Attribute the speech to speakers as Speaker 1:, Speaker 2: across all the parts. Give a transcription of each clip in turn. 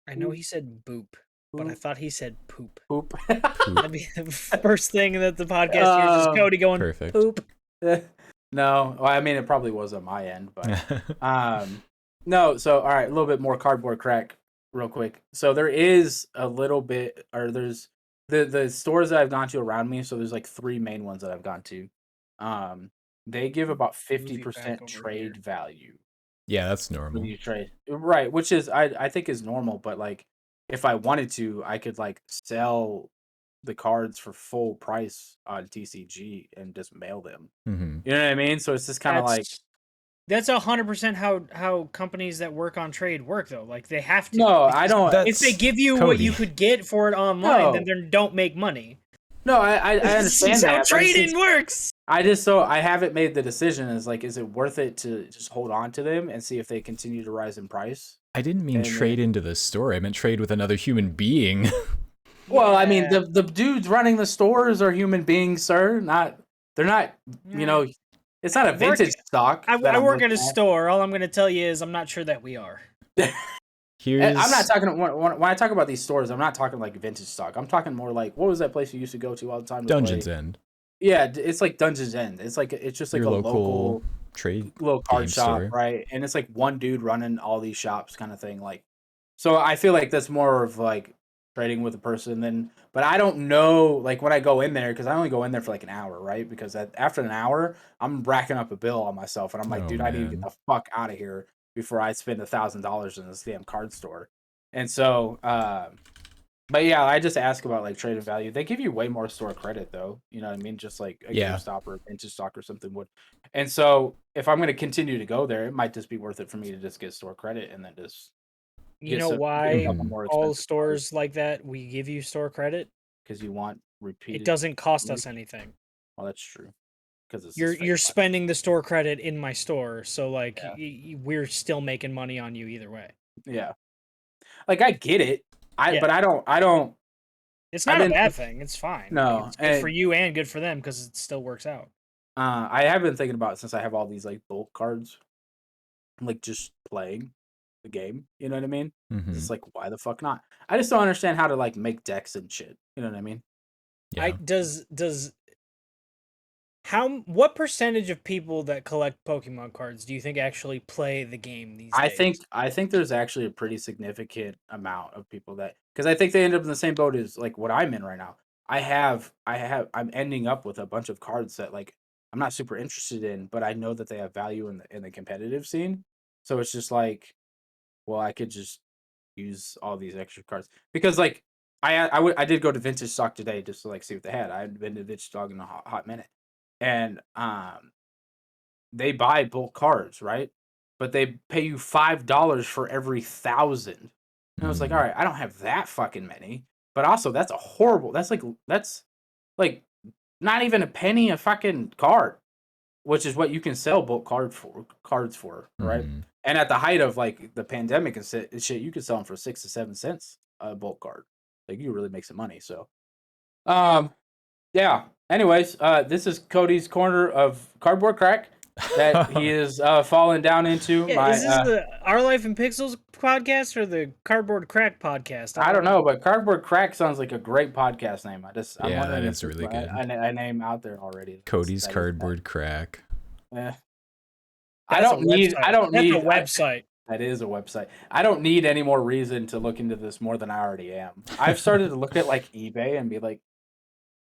Speaker 1: I know he said boop, but I thought he said poop.
Speaker 2: Poop.
Speaker 1: That'd be the first thing that the podcast hears is Cody going
Speaker 3: Perfect.
Speaker 1: poop.
Speaker 2: No, well, I mean it probably was on my end, but no. So all right, a little bit more cardboard crack, real quick. So there is a little bit, or there's the stores that I've gone to around me. So there's like 3 main ones that I've gone to. They give about
Speaker 1: Move you back
Speaker 2: 50%
Speaker 1: over
Speaker 2: trade
Speaker 1: here.
Speaker 2: value
Speaker 3: Yeah, that's
Speaker 2: when
Speaker 3: normal.
Speaker 2: you trade, right? Which is I think is normal, but like if I wanted to, I could like sell the cards for full price on TCG and just mail them.
Speaker 3: Mm-hmm.
Speaker 2: You know what I mean? So it's just kind of like,
Speaker 1: That's 100% how companies that work on trade work, though. Like they have to.
Speaker 2: no, I don't.
Speaker 1: If they give you what you could get for it online, then they don't make money.
Speaker 2: No, I understand
Speaker 1: This is
Speaker 2: that.
Speaker 1: how trading works.
Speaker 2: I haven't made the decision. Is it worth it to just hold on to them and see if they continue to rise in price?
Speaker 3: I didn't mean trade into the store. I meant trade with another human being.
Speaker 2: Well, I mean the dudes running the stores are human beings, sir. They're not. You know, it's not a vintage stock.
Speaker 1: I work at a store. All I'm going to tell you is I'm not sure that we are.
Speaker 2: I'm not talking when I talk about these stores. I'm not talking like vintage stock. I'm talking more like, what was that place you used to go to all the time?
Speaker 3: Dungeons End.
Speaker 2: Yeah, it's like Dungeons End. It's just like
Speaker 3: your
Speaker 2: a local
Speaker 3: trade
Speaker 2: little card shop,
Speaker 3: store.
Speaker 2: right? And it's like one dude running all these shops, kind of thing. Like, so I feel like that's more of like trading with a person than. But I don't know, like when I go in there, because I only go in there for like an hour, right? Because after an hour, I'm racking up a bill on myself, and I'm like, dude, I need to get the fuck out of here before I spend $1,000 in this damn card store. And so, but yeah, I just ask about like trade value. They give you way more store credit though. You know what I mean? Just like a GameStop or a vintage stock or something would. And so if I'm going to continue to go there, it might just be worth it for me to just get store credit and then just.
Speaker 1: You know why all stores like that we give you store credit?
Speaker 2: Because you want repeated.
Speaker 1: It doesn't cost us anything.
Speaker 2: Well, that's true. Because
Speaker 1: you're spending the store credit in my store, so like we're still making money on you either way.
Speaker 2: Yeah, like I get it. But I don't.
Speaker 1: It's not a bad thing. It's fine.
Speaker 2: No,
Speaker 1: it's good for you and good for them because it still works out.
Speaker 2: I have been thinking about it since I have all these like bulk cards, like just playing the game. You know what I mean?
Speaker 3: Mm-hmm.
Speaker 2: It's like, why the fuck not? I just don't understand how to like make decks and shit. You know what I mean?
Speaker 1: Yeah. What percentage of people that collect Pokemon cards do you think actually play the game these days?
Speaker 2: I think there's actually a pretty significant amount of people that, because I think they end up in the same boat as like what I'm in right now. I'm ending up with a bunch of cards that like I'm not super interested in, but I know that they have value in the competitive scene. So it's just like, well, I could just use all these extra cards because like I did go to vintage stock today just to like see what they had. I hadn't been to vintage stock in a hot minute. And they buy bulk cards, right? But they pay you $5 for every 1,000. And I was like, all right, I don't have that fucking many. But also, that's like not even a penny a fucking card, which is what you can sell bulk cards for, right? And at the height of like the pandemic and shit, you could sell them for 6 to 7 cents a bulk card. Like you really make some money. So, yeah. Anyways, this is Cody's corner of cardboard crack that he is falling down into.
Speaker 1: Is this the Our Life in Pixels podcast or the Cardboard Crack podcast?
Speaker 2: I don't know, but Cardboard Crack sounds like a great podcast name. I'm wondering
Speaker 3: that is really good.
Speaker 2: A name out there already.
Speaker 3: Cody's Cardboard Crack.
Speaker 2: Yeah.
Speaker 1: That's a website.
Speaker 2: That is a website. I don't need any more reason to look into this more than I already am. I've started to look at like eBay and be like,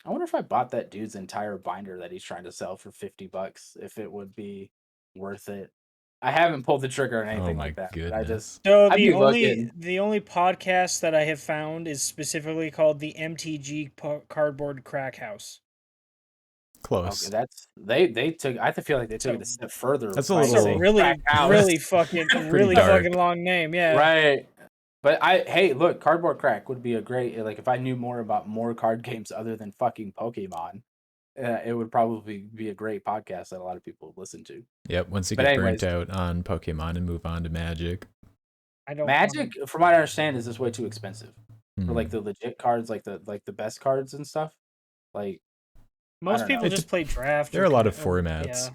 Speaker 2: I wonder if I bought that dude's entire binder that he's trying to sell for $50, if it would be worth it. I haven't pulled the trigger on anything like that.
Speaker 3: Goodness.
Speaker 2: I just
Speaker 1: the only podcast that I have found is specifically called the MTG Cardboard Crack House.
Speaker 3: Close.
Speaker 2: Okay, they took. I feel like they took it a step further.
Speaker 3: That's a little
Speaker 1: really fucking long name. Yeah.
Speaker 2: Right. But hey, look, Cardboard Crack would be a great, like, if I knew more about more card games other than fucking Pokemon, it would probably be a great podcast that a lot of people would listen to.
Speaker 3: Yep, once you get burnt out on Pokemon and move on to Magic.
Speaker 2: Magic, from what I understand, is just way too expensive. For like the legit cards, like the best cards and stuff. Like
Speaker 1: most people just play draft.
Speaker 3: There are a lot of formats.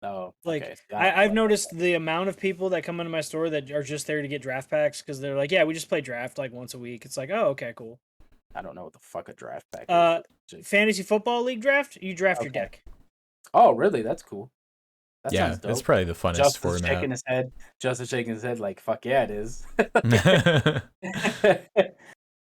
Speaker 2: Oh,
Speaker 1: Like,
Speaker 2: okay. See, I don't know
Speaker 1: I've
Speaker 2: about
Speaker 1: noticed the amount of people that come into my store that are just there to get draft packs because they're like, yeah, we just play draft like once a week. It's like, oh, okay, cool.
Speaker 2: I don't know what the fuck a draft pack is
Speaker 1: Uh,
Speaker 2: for Magic.
Speaker 1: fantasy football league draft, you draft your
Speaker 2: Okay.
Speaker 1: deck.
Speaker 2: Oh, really? That's cool. That sounds
Speaker 3: Yeah, it's
Speaker 2: dope.
Speaker 3: probably the funnest
Speaker 2: Justin's
Speaker 3: format.
Speaker 2: shaking his head. Justin's shaking his head like, fuck yeah, it is.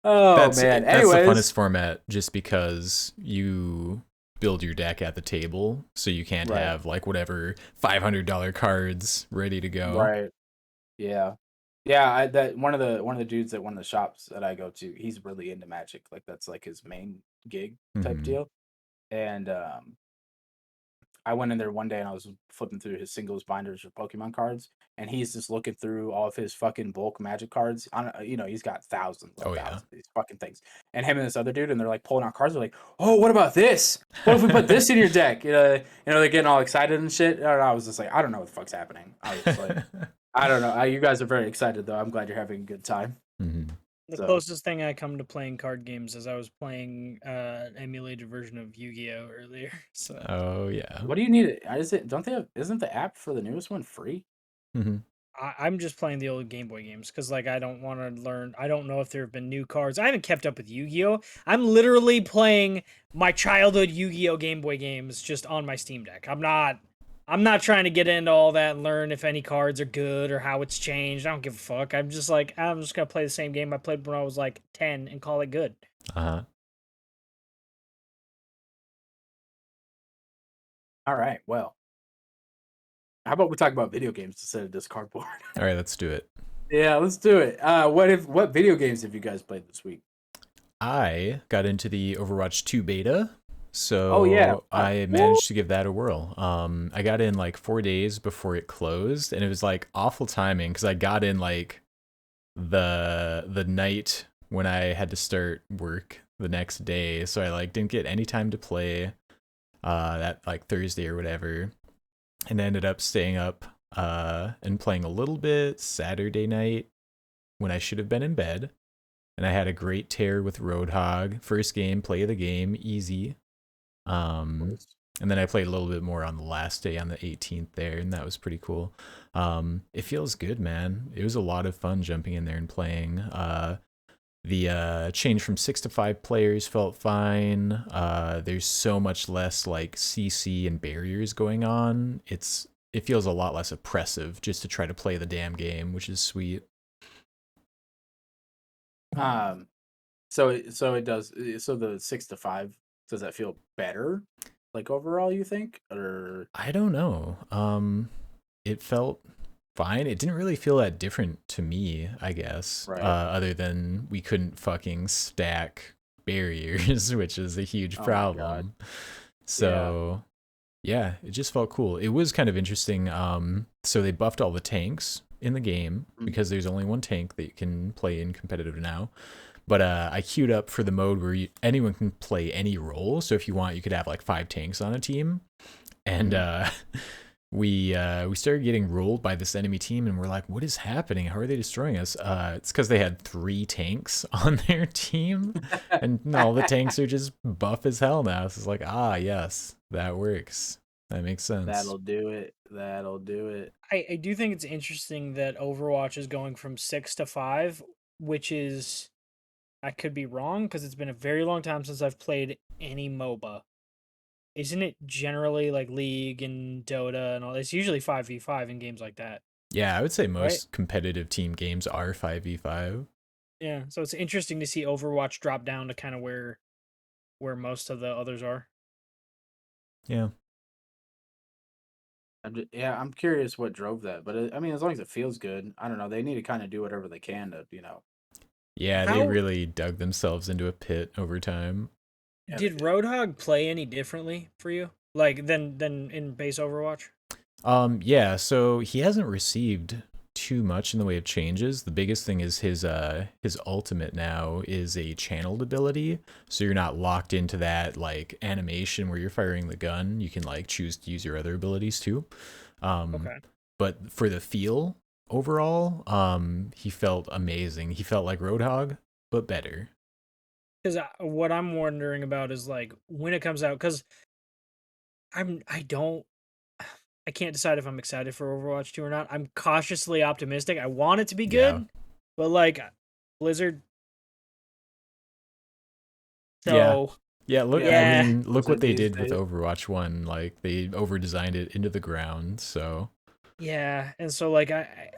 Speaker 2: Oh man.
Speaker 3: That's the
Speaker 2: Anyways,
Speaker 3: funnest format just because you build your deck at the table, so you can't
Speaker 2: right,
Speaker 3: have like whatever $500 cards ready to go.
Speaker 2: right. Yeah. Yeah, that one of the dudes at one of the shops that I go to, he's really into Magic. Like that's like his main gig type
Speaker 3: Hmm.
Speaker 2: deal. And I went in there one day and I was flipping through his singles binders for Pokemon cards, and he's just looking through all of his fucking bulk Magic cards. On he's got thousands on
Speaker 3: Oh yeah.
Speaker 2: thousands of these fucking things. And him and this other dude, and they're like pulling out cards. They're like, "Oh, what about this? What if we put this in your deck?" They're getting all excited and shit. And I was just like, I don't know what the fuck's happening. I was just like, I don't know. You guys are very excited though. I'm glad you're having a good time.
Speaker 3: Hmm.
Speaker 1: The
Speaker 2: So,
Speaker 1: closest thing I come to playing card games is I was playing an emulated version of Yu-Gi-Oh earlier. So
Speaker 3: Oh yeah.
Speaker 2: what do you need? Is it? Don't they have? Isn't the app for the newest one free?
Speaker 3: Hmm.
Speaker 1: I'm just playing the old Game Boy games because like I don't want to learn. I don't know if there have been new cards. I haven't kept up with Yu-Gi-Oh. I'm literally playing my childhood Yu-Gi-Oh Game Boy games just on my Steam Deck. I'm not trying to get into all that and learn if any cards are good or how it's changed. I don't give a fuck. I'm just like I'm just gonna play the same game I played when I was like 10 and call it good.
Speaker 3: Uh-huh.
Speaker 2: All right. Well, how about we talk about video games instead of this cardboard?
Speaker 3: All right, let's do it.
Speaker 2: Yeah, let's do it. What video games have you guys played this week?
Speaker 3: I got into the Overwatch 2 beta,
Speaker 2: Oh yeah,
Speaker 3: so
Speaker 2: fuck.
Speaker 3: I
Speaker 2: Woo!
Speaker 3: managed to give that a whirl. I got in like 4 days before it closed, and it was like awful timing because I got in like the night when I had to start work the next day, so I like didn't get any time to play that like Thursday or whatever, and ended up staying up and playing a little bit Saturday night when I should have been in bed. And I had a great tear with Roadhog. First game, play of the game, easy. Um, and then I played a little bit more on the last day on the 18th there, and that was pretty cool. It feels good, man. It was a lot of fun jumping in there and playing. The change from 6 to 5 players felt fine. There's so much less like CC and barriers going on. It feels a lot less oppressive just to try to play the damn game, which is sweet.
Speaker 2: Um, so it does. So the 6 to 5, does that feel better, like overall? You think, or
Speaker 3: I don't know. It felt fine. It didn't really feel that different to me, I guess.
Speaker 2: right?
Speaker 3: Other than we couldn't fucking stack barriers, which is a huge
Speaker 2: Oh my god.
Speaker 3: problem.
Speaker 2: Yeah.
Speaker 3: So yeah, it just felt cool. It was kind of interesting. So they buffed all the tanks in the game
Speaker 2: Mm.
Speaker 3: because there's only one tank that you can play in competitive now. But I queued up for the mode where anyone can play any role. So if you want, you could have like 5 tanks on a team. And we started getting rolled by this enemy team, and we're like, "What is happening? How are they destroying us?" It's because they had 3 tanks on their team, and all the tanks are just buff as hell now. So it's like, ah, yes, that works. That makes sense.
Speaker 2: That'll do it. That'll do it.
Speaker 1: I do think it's interesting that Overwatch is going from 6 to 5, which is I could be wrong because it's been a very long time since I've played any MOBA. Isn't it generally like League and Dota and all? It's usually 5v5 in games like that,
Speaker 3: Yeah, I would say
Speaker 1: right?
Speaker 3: most competitive team games are 5v5.
Speaker 1: Yeah, so it's interesting to see Overwatch drop down to kind of where most of the others are.
Speaker 3: Yeah.
Speaker 2: Yeah, I'm curious what drove that, but I mean, as long as it feels good, I don't know. They need to kind of do whatever they can to,
Speaker 3: Yeah, they
Speaker 1: How
Speaker 3: really dug themselves into a pit over time.
Speaker 2: yeah, they
Speaker 1: did
Speaker 2: did.
Speaker 1: Roadhog play any differently for you? Like than in base Overwatch?
Speaker 3: Yeah, so he hasn't received too much in the way of changes. The biggest thing is his ultimate now is a channeled ability, so you're not locked into that like animation where you're firing the gun. You can like choose to use your other abilities too. Um,
Speaker 1: Okay.
Speaker 3: but for the feel overall, he felt amazing. He felt like Roadhog, but better.
Speaker 1: Because what I'm wondering about is like when it comes out, because I don't. I can't decide if I'm excited for Overwatch 2 or not. I'm cautiously optimistic. I want it to be
Speaker 3: Yeah.
Speaker 1: good, but like Blizzard.
Speaker 3: Yeah.
Speaker 1: So
Speaker 3: Yeah, look. I
Speaker 1: yeah,
Speaker 3: mean, look what
Speaker 2: Blizzard
Speaker 3: they
Speaker 2: these
Speaker 3: did with
Speaker 2: days.
Speaker 3: Overwatch One. Like they over-designed it into the ground. So
Speaker 1: yeah, and so like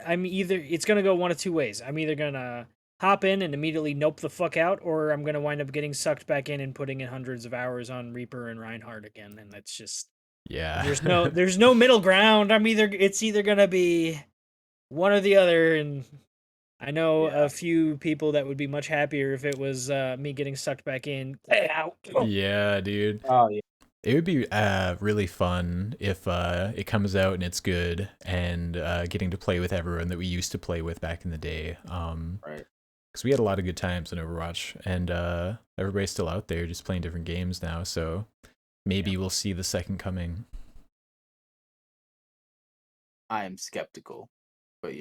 Speaker 1: I'm either it's gonna go one of two ways. I'm either gonna hop in and immediately nope the fuck out, or I'm gonna wind up getting sucked back in and putting in hundreds of hours on Reaper and Reinhardt again, and that's just
Speaker 3: yeah.
Speaker 1: there's no middle ground. It's either gonna be one or the other, and I know
Speaker 2: Yeah.
Speaker 1: a few people that would be much happier if it was me getting sucked back in. Get out.
Speaker 3: Yeah, dude.
Speaker 2: Oh yeah.
Speaker 3: It would be really fun if it comes out and it's good, and getting to play with everyone that we used to play with back in the day.
Speaker 2: Right.
Speaker 3: Because we had a lot of good times in Overwatch, and everybody's still out there just playing different games now. So maybe
Speaker 2: Yeah.
Speaker 3: we'll see the second coming.
Speaker 2: I am skeptical, but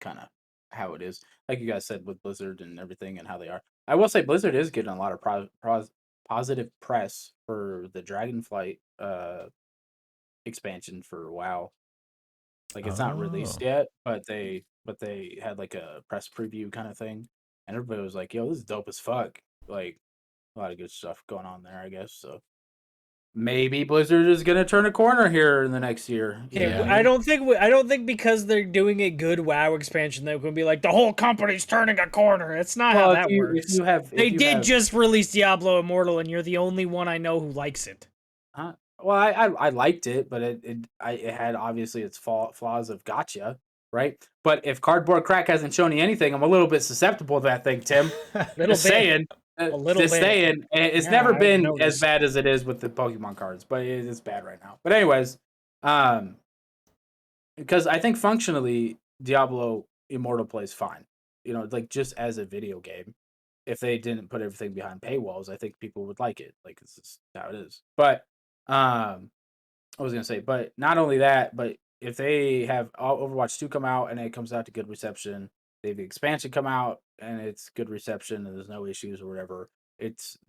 Speaker 2: kind of how it is. Like you guys said with Blizzard and everything and how they are. I will say Blizzard is getting a lot of positive press for the Dragonflight expansion for WoW. Like it's not
Speaker 3: Oh,
Speaker 2: released yet, but they had like a press preview kind of thing, and everybody was like, "Yo, this is dope as fuck!" Like a lot of good stuff going on there, I guess. So maybe Blizzard is gonna turn a corner here in the next year. You know
Speaker 1: Okay,
Speaker 2: what I
Speaker 3: yeah.
Speaker 2: mean?
Speaker 1: I don't think because they're doing a good WoW expansion they're going to be like the whole company's turning a corner. It's not how
Speaker 2: Well,
Speaker 1: that works. They
Speaker 2: if you
Speaker 1: did
Speaker 2: have
Speaker 1: just release Diablo Immortal, and you're the only one I know who likes it.
Speaker 2: Well, I liked it, but it had obviously its flaws of gotcha, right? But if Cardboard Crack hasn't shown you anything, I'm a little bit susceptible to that thing, Tim.
Speaker 1: Little
Speaker 2: Just
Speaker 1: bit,
Speaker 2: saying,
Speaker 1: a little
Speaker 2: just
Speaker 1: bit.
Speaker 2: saying. It's
Speaker 1: Yeah,
Speaker 2: never
Speaker 1: I've
Speaker 2: been as
Speaker 1: noticed.
Speaker 2: bad as it is with the Pokemon cards, but it is bad right now. But anyways, um, because I think functionally Diablo Immortal plays fine. Like just as a video game. If they didn't put everything behind paywalls, I think people would like it. Like this is how it is. But um I was gonna say, but not only that, but if they have Overwatch 2 come out and it comes out to good reception, they have the expansion come out and it's good reception and there's no issues or whatever.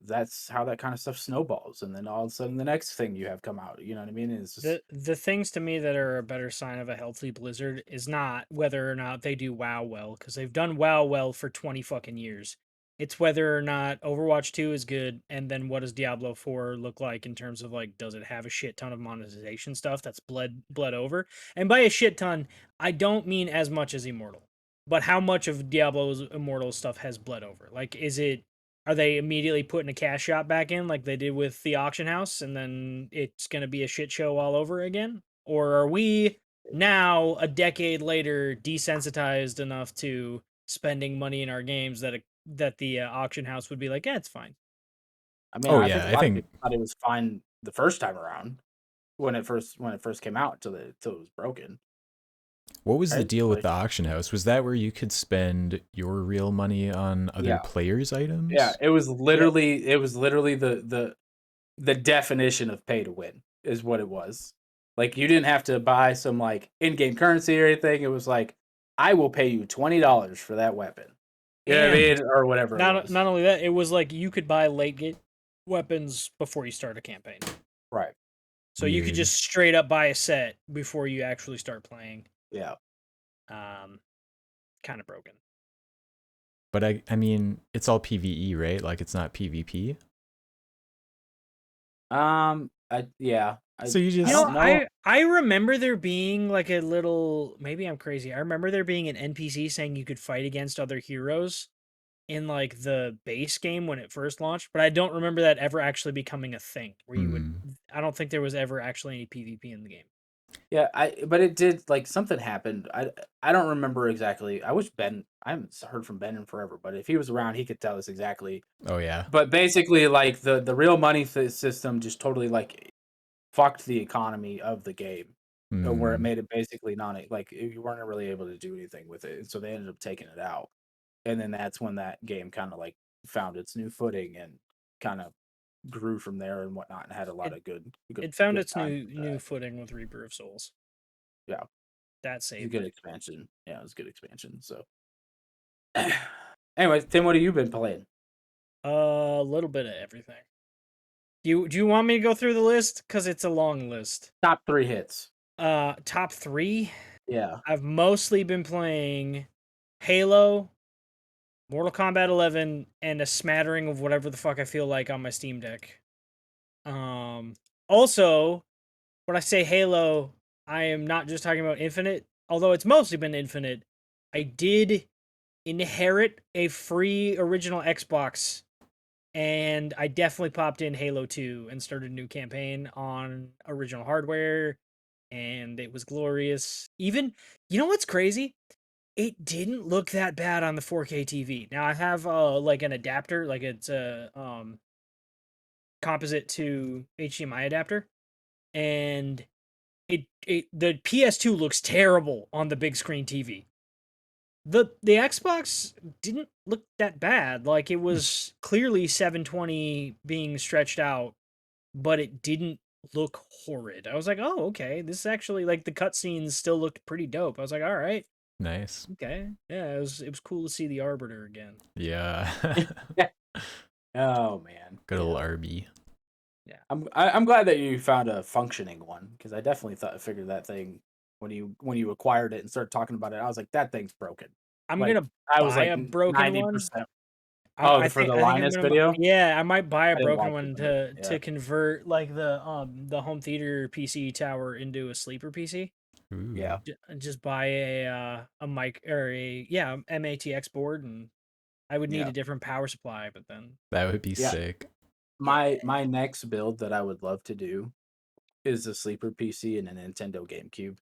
Speaker 2: That's how that kind of stuff snowballs, and then all of a sudden the next thing you have come out, you know what I mean? It's just
Speaker 1: The things to me that are a better sign of a healthy Blizzard is not whether or not they do WoW well, because they've done WoW well for 20 fucking years. It's whether or not Overwatch 2 is good, and then what does Diablo 4 look like in terms of like, does it have a shit ton of monetization stuff that's bled over? And by a shit ton, I don't mean as much as Immortal, but how much of Diablo's Immortal stuff has bled over? Like, are they immediately putting a cash shot back in like they did with the auction house, and then it's going to be a shit show all over again? Or are we now, a decade later, desensitized enough to spending money in our games that the auction house would be like, yeah, it's fine.
Speaker 2: I mean,
Speaker 3: Oh
Speaker 2: I think
Speaker 3: yeah,
Speaker 2: a
Speaker 3: I
Speaker 2: lot of
Speaker 3: think
Speaker 2: people thought it was fine the first time around when it first came out till it was broken,
Speaker 3: what was the
Speaker 2: right?
Speaker 3: deal with
Speaker 2: Like,
Speaker 3: the auction house? Was that where you could spend your real money on other
Speaker 2: yeah,
Speaker 3: players'
Speaker 2: yeah.
Speaker 3: items?
Speaker 1: Yep.
Speaker 2: It was literally the definition of pay to win is what it was. Like you didn't have to buy some like in-game currency or anything. It was like I will pay you $20 for that weapon. You know what I
Speaker 1: And
Speaker 2: mean? Or whatever it was.
Speaker 1: not only that, it was like you could buy late game weapons before you start a campaign.
Speaker 2: Right.
Speaker 1: So you could
Speaker 3: Weird.
Speaker 1: just straight up buy a set before you actually start playing.
Speaker 2: Yeah.
Speaker 1: Um, kind of broken.
Speaker 3: But I mean, it's all PvE, right? Like it's not PvP.
Speaker 2: Yeah.
Speaker 3: So you
Speaker 2: I
Speaker 1: You
Speaker 3: just
Speaker 1: know,
Speaker 2: don't know.
Speaker 1: I remember there being like a little, maybe I'm crazy. I remember there being an NPC saying you could fight against other heroes in like the base game when it first launched, but I don't remember that ever actually becoming a thing where you would
Speaker 3: hmm.
Speaker 1: I don't think there was ever actually any PvP in the game.
Speaker 2: Yeah, but it did like something happened. I don't remember exactly. I wish Ben I haven't heard from Ben in forever, but if he was around, he could tell us exactly.
Speaker 3: Oh yeah.
Speaker 2: But basically, like the real money system just totally like fucked the economy of the game, where it
Speaker 3: Hmm.
Speaker 2: made it basically like you weren't really able to do anything with it, and so they ended up taking it out. And then that's when that game kind of like found its new footing and kind of grew from there and whatnot, and had a lot
Speaker 1: It
Speaker 2: of
Speaker 1: it found
Speaker 2: good
Speaker 1: its
Speaker 2: times with
Speaker 1: new
Speaker 2: that.
Speaker 1: footing with Reaper of Souls.
Speaker 2: Yeah,
Speaker 1: That
Speaker 2: it's a
Speaker 1: saved
Speaker 2: good
Speaker 1: it.
Speaker 2: expansion. Yeah, it was a good expansion. So, anyways, Tim, what have you been playing?
Speaker 1: A little bit of everything. Do you want me to go through the list? Because it's a long list.
Speaker 2: Top 3 hits.
Speaker 1: Top 3.
Speaker 2: Yeah.
Speaker 1: I've mostly been playing Halo, Mortal Kombat 11, and a smattering of whatever the fuck I feel like on my Steam Deck. Also, when I say Halo, I am not just talking about Infinite, although it's mostly been Infinite. I did inherit a free original Xbox, and I definitely popped in Halo 2 and started a new campaign on original hardware, and it was glorious. Even, you know what's crazy? It didn't look that bad on the 4K TV. Now I have like an adapter, like it's a composite to HDMI adapter, and the PS2 looks terrible on the big screen TV. The Xbox didn't look that bad. Like it was clearly 720 being stretched out, but it didn't look horrid. I was like, "Oh, okay. This is actually like the cutscenes still looked pretty dope." I was like, "All right.
Speaker 3: Nice.
Speaker 1: Okay. Yeah, it was cool to see the Arbiter again."
Speaker 3: Yeah.
Speaker 2: Oh man.
Speaker 3: Good old
Speaker 2: Yeah.
Speaker 3: RB.
Speaker 1: Yeah.
Speaker 2: I'm glad that you found a functioning one, because I definitely figured that thing when you acquired it and started talking about it. I was like, that thing's broken.
Speaker 1: I'm
Speaker 2: Like
Speaker 1: gonna
Speaker 2: I was
Speaker 1: buy
Speaker 2: like
Speaker 1: a broken one.
Speaker 2: 90%. Oh, for the
Speaker 1: I think I'm
Speaker 2: Linus
Speaker 1: gonna
Speaker 2: video?
Speaker 1: yeah, I might buy a
Speaker 2: I didn't
Speaker 1: broken
Speaker 2: watch it,
Speaker 1: one
Speaker 2: but
Speaker 1: to
Speaker 2: yeah.
Speaker 1: convert like the home theater PC tower into a sleeper PC.
Speaker 3: Ooh.
Speaker 2: Yeah.
Speaker 1: Just buy a mic or a MATX board, and I would need
Speaker 2: Yeah.
Speaker 1: a different power supply, but then
Speaker 3: That would be
Speaker 2: Yeah.
Speaker 3: sick.
Speaker 2: My next build that I would love to do is a sleeper PC and a Nintendo GameCube,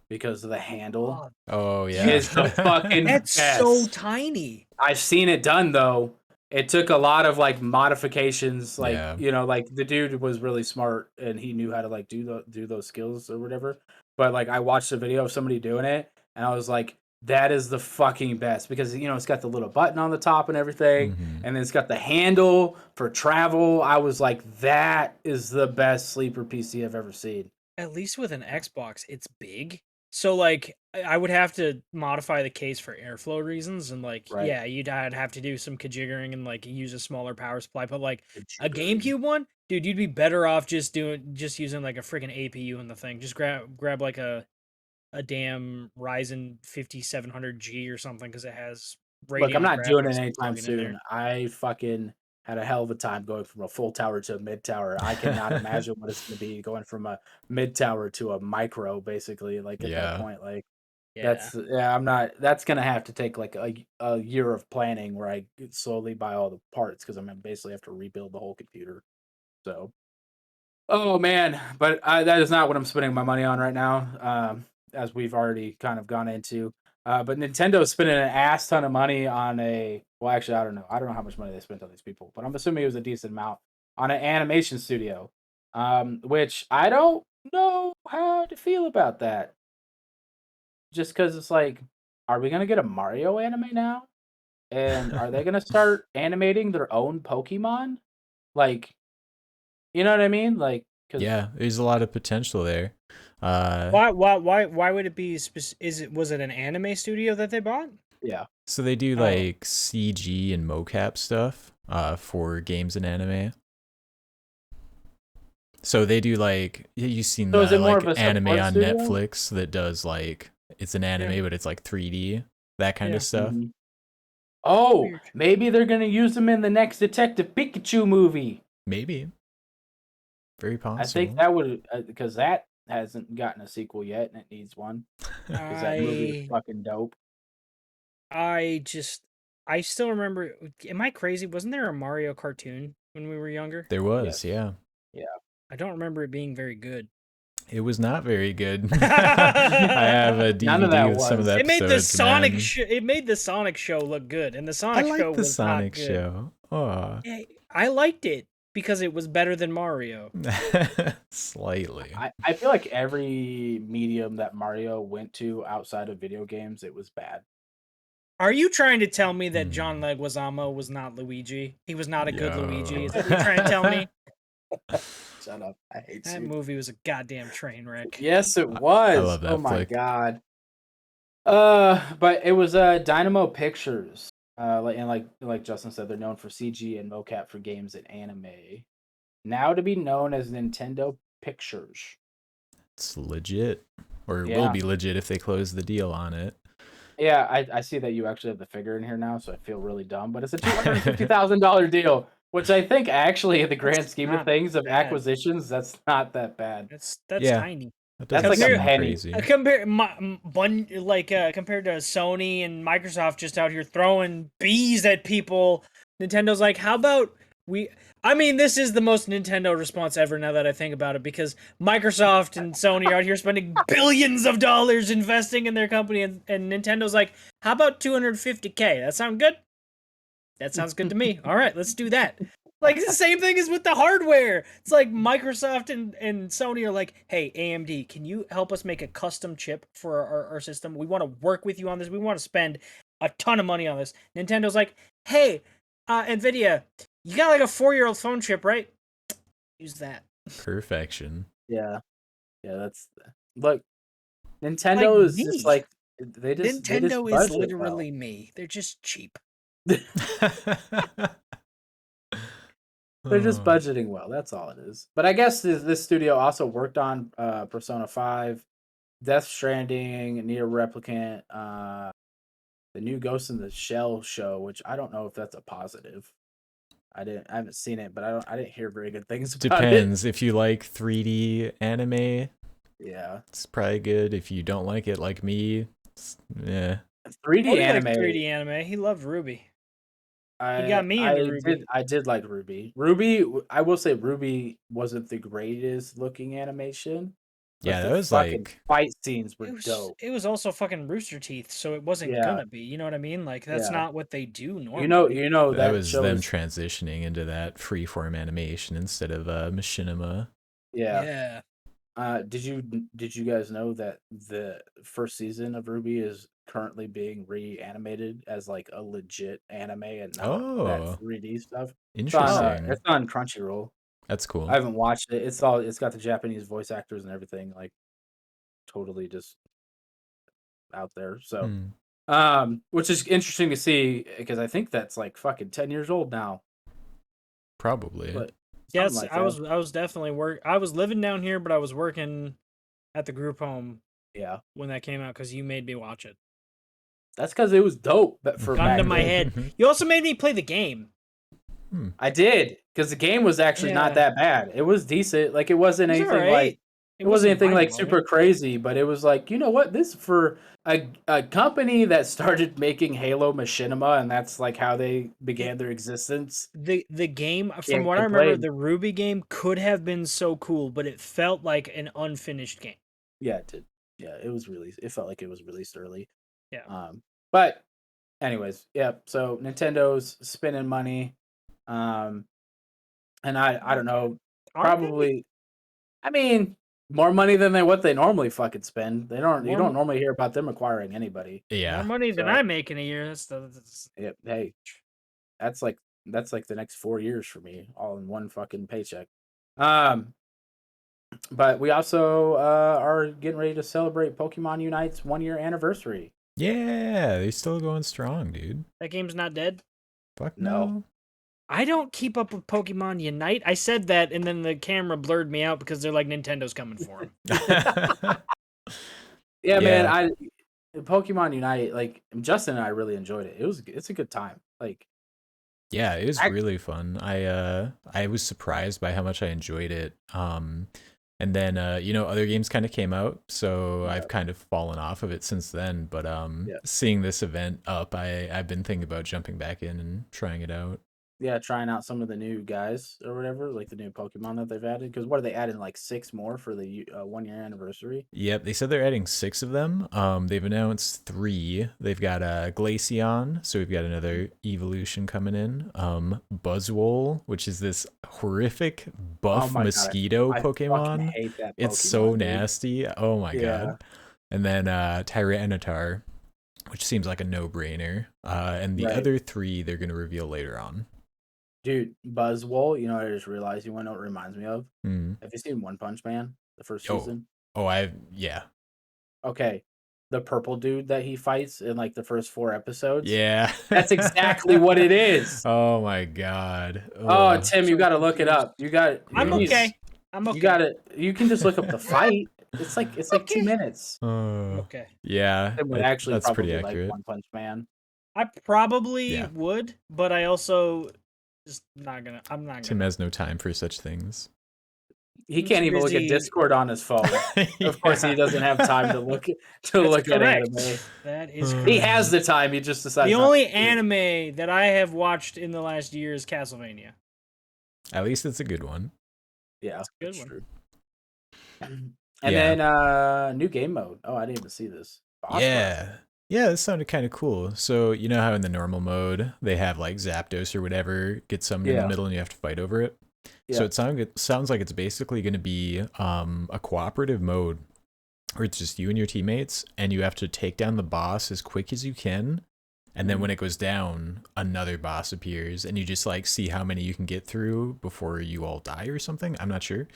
Speaker 2: because the handle
Speaker 3: Oh
Speaker 1: you
Speaker 3: yeah.
Speaker 2: is the fucking
Speaker 1: that's so
Speaker 2: best.
Speaker 1: tiny.
Speaker 2: I've seen it done though. It took a lot of like modifications, like
Speaker 3: Yeah.
Speaker 2: like the dude was really smart and he knew how to like do those skills or whatever. But like I watched a video of somebody doing it and I was like, that is the fucking best, because it's got the little button on the top and everything,
Speaker 3: Mhm.
Speaker 2: and then it's got the handle for travel. I was like, that is the best sleeper PC I've ever seen.
Speaker 1: At least with an Xbox, it's big. So like I would have to modify the case for airflow reasons, and like
Speaker 2: Right.
Speaker 1: yeah, I'd have to do some conjiggering and like use a smaller power supply. But like a
Speaker 2: Conjiggering.
Speaker 1: GameCube one, dude, you'd be better off just using like a freaking APU in the thing. Just grab like a damn Ryzen 5700G or something, because it has
Speaker 2: Look, I'm
Speaker 1: Radeon
Speaker 2: not doing it
Speaker 1: graphics and
Speaker 2: anytime
Speaker 1: plug it in
Speaker 2: soon.
Speaker 1: there.
Speaker 2: I fucking had a hell of a time going from a full tower to a mid tower. I cannot imagine what it's going to be going from a mid tower to a micro, basically. Like at that
Speaker 3: Yeah.
Speaker 2: point, like
Speaker 1: Yeah.
Speaker 2: I'm not. That's going to have to take like a year of planning where I slowly buy all the parts, because I'm gonna basically have to rebuild the whole computer. So, oh man, but that is not what I'm spending my money on right now. As we've already kind of gone into. But Nintendo's spending an ass ton of money on well, actually, I don't know. I don't know how much money they spent on these people, but I'm assuming it was a decent amount on an animation studio. Which I don't know how to feel about that. Just because it's like, are we gonna get a Mario anime now? And are they gonna start animating their own Pokemon? Like, you know what I mean? Like, because
Speaker 3: Yeah, there's a lot of potential there.
Speaker 1: Why would it be was it an anime studio that they bought?
Speaker 2: yeah,
Speaker 3: So they do
Speaker 1: Oh.
Speaker 3: like CG and mocap stuff for games and anime. So they do like you've seen
Speaker 2: so is
Speaker 3: the
Speaker 2: it more of
Speaker 3: like
Speaker 2: a
Speaker 3: anime
Speaker 2: support
Speaker 3: on
Speaker 2: studio?
Speaker 3: Netflix that does like it's an anime
Speaker 1: Yeah.
Speaker 3: but it's like 3D, that kind
Speaker 1: Yeah.
Speaker 3: of stuff.
Speaker 2: Mhm. Oh,
Speaker 1: Weird.
Speaker 2: maybe they're gonna use them in the next Detective Pikachu movie.
Speaker 3: Maybe. Very
Speaker 2: I think
Speaker 3: possible.
Speaker 2: that would, because that hasn't gotten a sequel yet, and it needs one, because that movie is
Speaker 1: I
Speaker 2: fucking dope.
Speaker 1: I just I still remember. Am I crazy? Wasn't there a Mario cartoon when we were younger?
Speaker 3: There was,
Speaker 2: Yes.
Speaker 3: yeah.
Speaker 2: Yeah.
Speaker 1: I don't remember it being very good.
Speaker 3: It was not very good. I have a
Speaker 2: None of
Speaker 3: DVD
Speaker 2: that
Speaker 3: with some of
Speaker 2: was.
Speaker 3: the
Speaker 1: It made the
Speaker 3: episodes, man.
Speaker 1: it made the Sonic show look good, and the
Speaker 3: I
Speaker 1: Sonic show
Speaker 3: like the
Speaker 1: was not
Speaker 3: Sonic
Speaker 1: good.
Speaker 3: show. Oh,
Speaker 1: I liked it because it was better than Mario.
Speaker 3: slightly.
Speaker 2: I feel like every medium that Mario went to outside of video games, it was bad.
Speaker 1: Are you trying to tell me that John
Speaker 3: Hmm.
Speaker 1: Leguizamo was not Luigi? He was not a good Luigi.
Speaker 3: Yo.
Speaker 1: Is that what you're trying to tell me?
Speaker 2: Shut up. I hate
Speaker 1: That
Speaker 2: you.
Speaker 1: movie was a goddamn train wreck.
Speaker 2: Yes, it
Speaker 3: I
Speaker 2: was.
Speaker 3: love
Speaker 2: Oh
Speaker 3: that
Speaker 2: my
Speaker 3: flick.
Speaker 2: god. But it was Dynamo Pictures. Like Justin said, they're known for CG and mocap for games and anime. now to be known as Nintendo Pictures.
Speaker 3: It's legit, or it will
Speaker 2: Yeah.
Speaker 3: be legit if they close the deal on it.
Speaker 2: Yeah, I see that you actually have the figure in here now, so I feel really dumb. But it's a $250,000 deal, which I think actually, in the grand
Speaker 1: That's
Speaker 2: scheme of
Speaker 1: not
Speaker 2: things of
Speaker 1: bad.
Speaker 2: acquisitions, that's not that bad.
Speaker 1: That's
Speaker 3: Yeah.
Speaker 1: tiny.
Speaker 3: That
Speaker 2: That's
Speaker 3: doesn't
Speaker 2: like a
Speaker 3: seem
Speaker 2: penny.
Speaker 3: crazy.
Speaker 1: Compared to Sony and Microsoft just out here throwing bees at people, Nintendo's like, how about we? I mean, this is the most Nintendo response ever. Now that I think about it, because Microsoft and Sony are out here spending billions of dollars investing in their company, and Nintendo's like, how about 250K? That sound good? That sounds good to me. All right, let's do that. Like the same thing as with the hardware. It's like Microsoft and Sony are like, hey, AMD, can you help us make a custom chip for our system? We want to work with you on this. We want to spend a ton of money on this. Nintendo's like, hey, Nvidia, you got like a 4-year-old phone chip, right? Use that.
Speaker 3: Perfection.
Speaker 2: Yeah, that's look.
Speaker 1: Like
Speaker 2: Nintendo is
Speaker 1: me.
Speaker 2: just like they just
Speaker 1: Nintendo is
Speaker 2: budget
Speaker 1: literally me. They're just cheap.
Speaker 2: well. They're just
Speaker 3: Oh.
Speaker 2: budgeting well. That's all it is. But I guess this studio also worked on Persona 5, Death Stranding, Nier Replicant, the new Ghost in the Shell show, which I don't know if that's a positive. I haven't seen it, but I didn't hear very good things about
Speaker 3: Depends. If you like 3D anime,
Speaker 2: it. Yeah.
Speaker 3: it's probably good. If you don't like it, like me, yeah.
Speaker 2: 3D
Speaker 1: Oh, he
Speaker 2: anime.
Speaker 1: likes 3D anime. He loved Ruby. He got me into Ruby.
Speaker 2: I did like Ruby. Ruby, I will say Ruby wasn't the greatest looking animation. But
Speaker 3: Yeah,
Speaker 2: the
Speaker 3: that was
Speaker 2: fucking
Speaker 3: like,
Speaker 2: fight scenes were dope.
Speaker 1: It was also fucking Rooster Teeth, so it wasn't
Speaker 2: Yeah,
Speaker 1: gonna be. You know what I mean? Like that's
Speaker 2: yeah.
Speaker 1: not what they do normally.
Speaker 2: You know
Speaker 3: that
Speaker 2: that
Speaker 3: was
Speaker 2: show
Speaker 3: them
Speaker 2: is
Speaker 3: transitioning into that freeform animation instead of machinima.
Speaker 2: yeah.
Speaker 1: Yeah.
Speaker 2: Did you guys know that the first season of Ruby is currently being reanimated as like a legit anime and not that
Speaker 3: Oh,
Speaker 2: 3D stuff?
Speaker 3: interesting.
Speaker 2: It's on Crunchyroll.
Speaker 3: That's cool.
Speaker 2: I haven't watched it. It's got the Japanese voice actors and everything, like totally just out there. So which is interesting to see because I think that's like fucking 10 years old now.
Speaker 3: Probably.
Speaker 2: But something
Speaker 1: Yes,
Speaker 2: like
Speaker 1: I
Speaker 2: that.
Speaker 1: was definitely I was living down here, but I was working at the group home
Speaker 2: Yeah.
Speaker 1: when that came out because you made me watch it.
Speaker 2: That's because it was dope for
Speaker 1: Gun
Speaker 2: back
Speaker 1: to my
Speaker 2: then.
Speaker 1: head. You also made me play the game.
Speaker 2: I did because the game was actually not
Speaker 1: Yeah.
Speaker 2: that bad. It was decent. Like it wasn't
Speaker 1: It was
Speaker 2: anything
Speaker 1: alright.
Speaker 2: like it wasn't anything like
Speaker 1: mind-blowing.
Speaker 2: super crazy, but it was like, you know what? This for a company that started making Halo Machinima, and that's like how they began their existence.
Speaker 1: The game, from
Speaker 2: Can't
Speaker 1: what I remember,
Speaker 2: complain.
Speaker 1: the Ruby game could have been so cool, but it felt like an unfinished game.
Speaker 2: Yeah, it did. Yeah, it was released. It felt like it was released early.
Speaker 1: Yeah.
Speaker 2: But anyways, yeah. So Nintendo's spending money, and I don't know,
Speaker 1: Are they?
Speaker 2: probably. I mean, more money than what they normally fucking spend. You
Speaker 1: More
Speaker 2: don't normally hear about them acquiring anybody.
Speaker 1: More
Speaker 3: Yeah.
Speaker 1: money than
Speaker 2: So
Speaker 1: I make in a year. That's
Speaker 2: yeah, hey, that's like the next 4 years for me, all in one fucking paycheck. Um, but we also are getting ready to celebrate Pokemon Unite's 1 year anniversary.
Speaker 3: Yeah, they're still going strong, dude.
Speaker 1: that game's not dead.
Speaker 3: Fuck
Speaker 2: No.
Speaker 3: no.
Speaker 1: I don't keep up with Pokemon Unite. I said that, and then the camera blurred me out because they're like Nintendo's coming for him.
Speaker 2: Yeah, man,
Speaker 3: Yeah.
Speaker 2: Pokemon Unite, like Justin and I really enjoyed it. It's a good time. Like
Speaker 3: Yeah, it was
Speaker 2: I,
Speaker 3: really fun. I was surprised by how much I enjoyed it. And then other games kind of came out, so
Speaker 2: yeah,
Speaker 3: I've kind of fallen off of it since then. But
Speaker 2: yeah.
Speaker 3: seeing this event up, I've been thinking about jumping back in and trying it out.
Speaker 2: Yeah, trying out some of the new guys or whatever, like the new Pokemon that they've added. Because what are they adding? Like 6 more for the 1 year anniversary?
Speaker 3: Yep, they said they're adding 6 of them. They've announced 3. They've got Glaceon, so we've got another evolution coming in. Buzzwole, which is this horrific buff
Speaker 2: my God,
Speaker 3: mosquito
Speaker 2: I fucking
Speaker 3: Pokemon.
Speaker 2: hate that
Speaker 3: It's
Speaker 2: Pokemon,
Speaker 3: so
Speaker 2: dude.
Speaker 3: nasty. Oh my
Speaker 2: Yeah.
Speaker 3: god. And then Tyranitar, which seems like a no-brainer. And the
Speaker 2: Right.
Speaker 3: other 3 they're going to reveal later on.
Speaker 2: Dude, Buzzwole, you know what I just realized? You want to know what it reminds me of?
Speaker 3: Hmm.
Speaker 2: Have you seen One Punch Man, the first
Speaker 3: Oh.
Speaker 2: season?
Speaker 3: Oh, yeah.
Speaker 2: Okay. the purple dude that he fights in like the first 4 episodes.
Speaker 3: Yeah.
Speaker 2: That's exactly what it is.
Speaker 3: Oh my god.
Speaker 2: Oh,
Speaker 3: Ugh.
Speaker 2: Tim, you
Speaker 1: So
Speaker 2: got to look it
Speaker 1: confused.
Speaker 2: up. You got
Speaker 1: I'm
Speaker 3: Yeah.
Speaker 1: okay. I'm okay.
Speaker 2: You got to you can just look up the fight. It's like 2
Speaker 1: Okay.
Speaker 2: minutes.
Speaker 1: I'm okay.
Speaker 3: Yeah,
Speaker 2: Tim would actually
Speaker 3: that's pretty
Speaker 2: probably like
Speaker 3: accurate.
Speaker 2: One Punch Man.
Speaker 1: I probably
Speaker 3: Yeah.
Speaker 1: would, but I also just not gonna. I'm not
Speaker 3: Tim
Speaker 1: gonna.
Speaker 3: has no time for such things.
Speaker 2: He
Speaker 1: He's
Speaker 2: can't even look at
Speaker 1: busy.
Speaker 2: Discord on his phone. Of course, he doesn't have time to look
Speaker 1: That's
Speaker 2: at
Speaker 1: correct.
Speaker 2: anime.
Speaker 1: That is
Speaker 3: He
Speaker 2: He
Speaker 1: correct.
Speaker 2: has the time. He just decides.
Speaker 1: The
Speaker 2: not
Speaker 1: only
Speaker 2: to do it.
Speaker 1: anime that I have watched in the last year is Castlevania.
Speaker 3: At least it's a good one.
Speaker 2: Yeah,
Speaker 1: It's a good
Speaker 2: that's
Speaker 1: one.
Speaker 2: true. And
Speaker 3: Yeah.
Speaker 2: then new game mode. Oh, I didn't even see this. Boss
Speaker 3: Yeah. Yeah, that sounded kind of cool. So, you know how in the normal mode they have like Zapdos or whatever get summoned in the
Speaker 2: Yeah.
Speaker 3: middle and you have to fight over it?
Speaker 2: Yeah.
Speaker 3: So it sounds like it's basically going to be a cooperative mode where it's just you and your teammates and you have to take down the boss as quick as you can. And then when it goes down, another boss appears and you just like see how many you can get through before you all die or something. I'm not sure.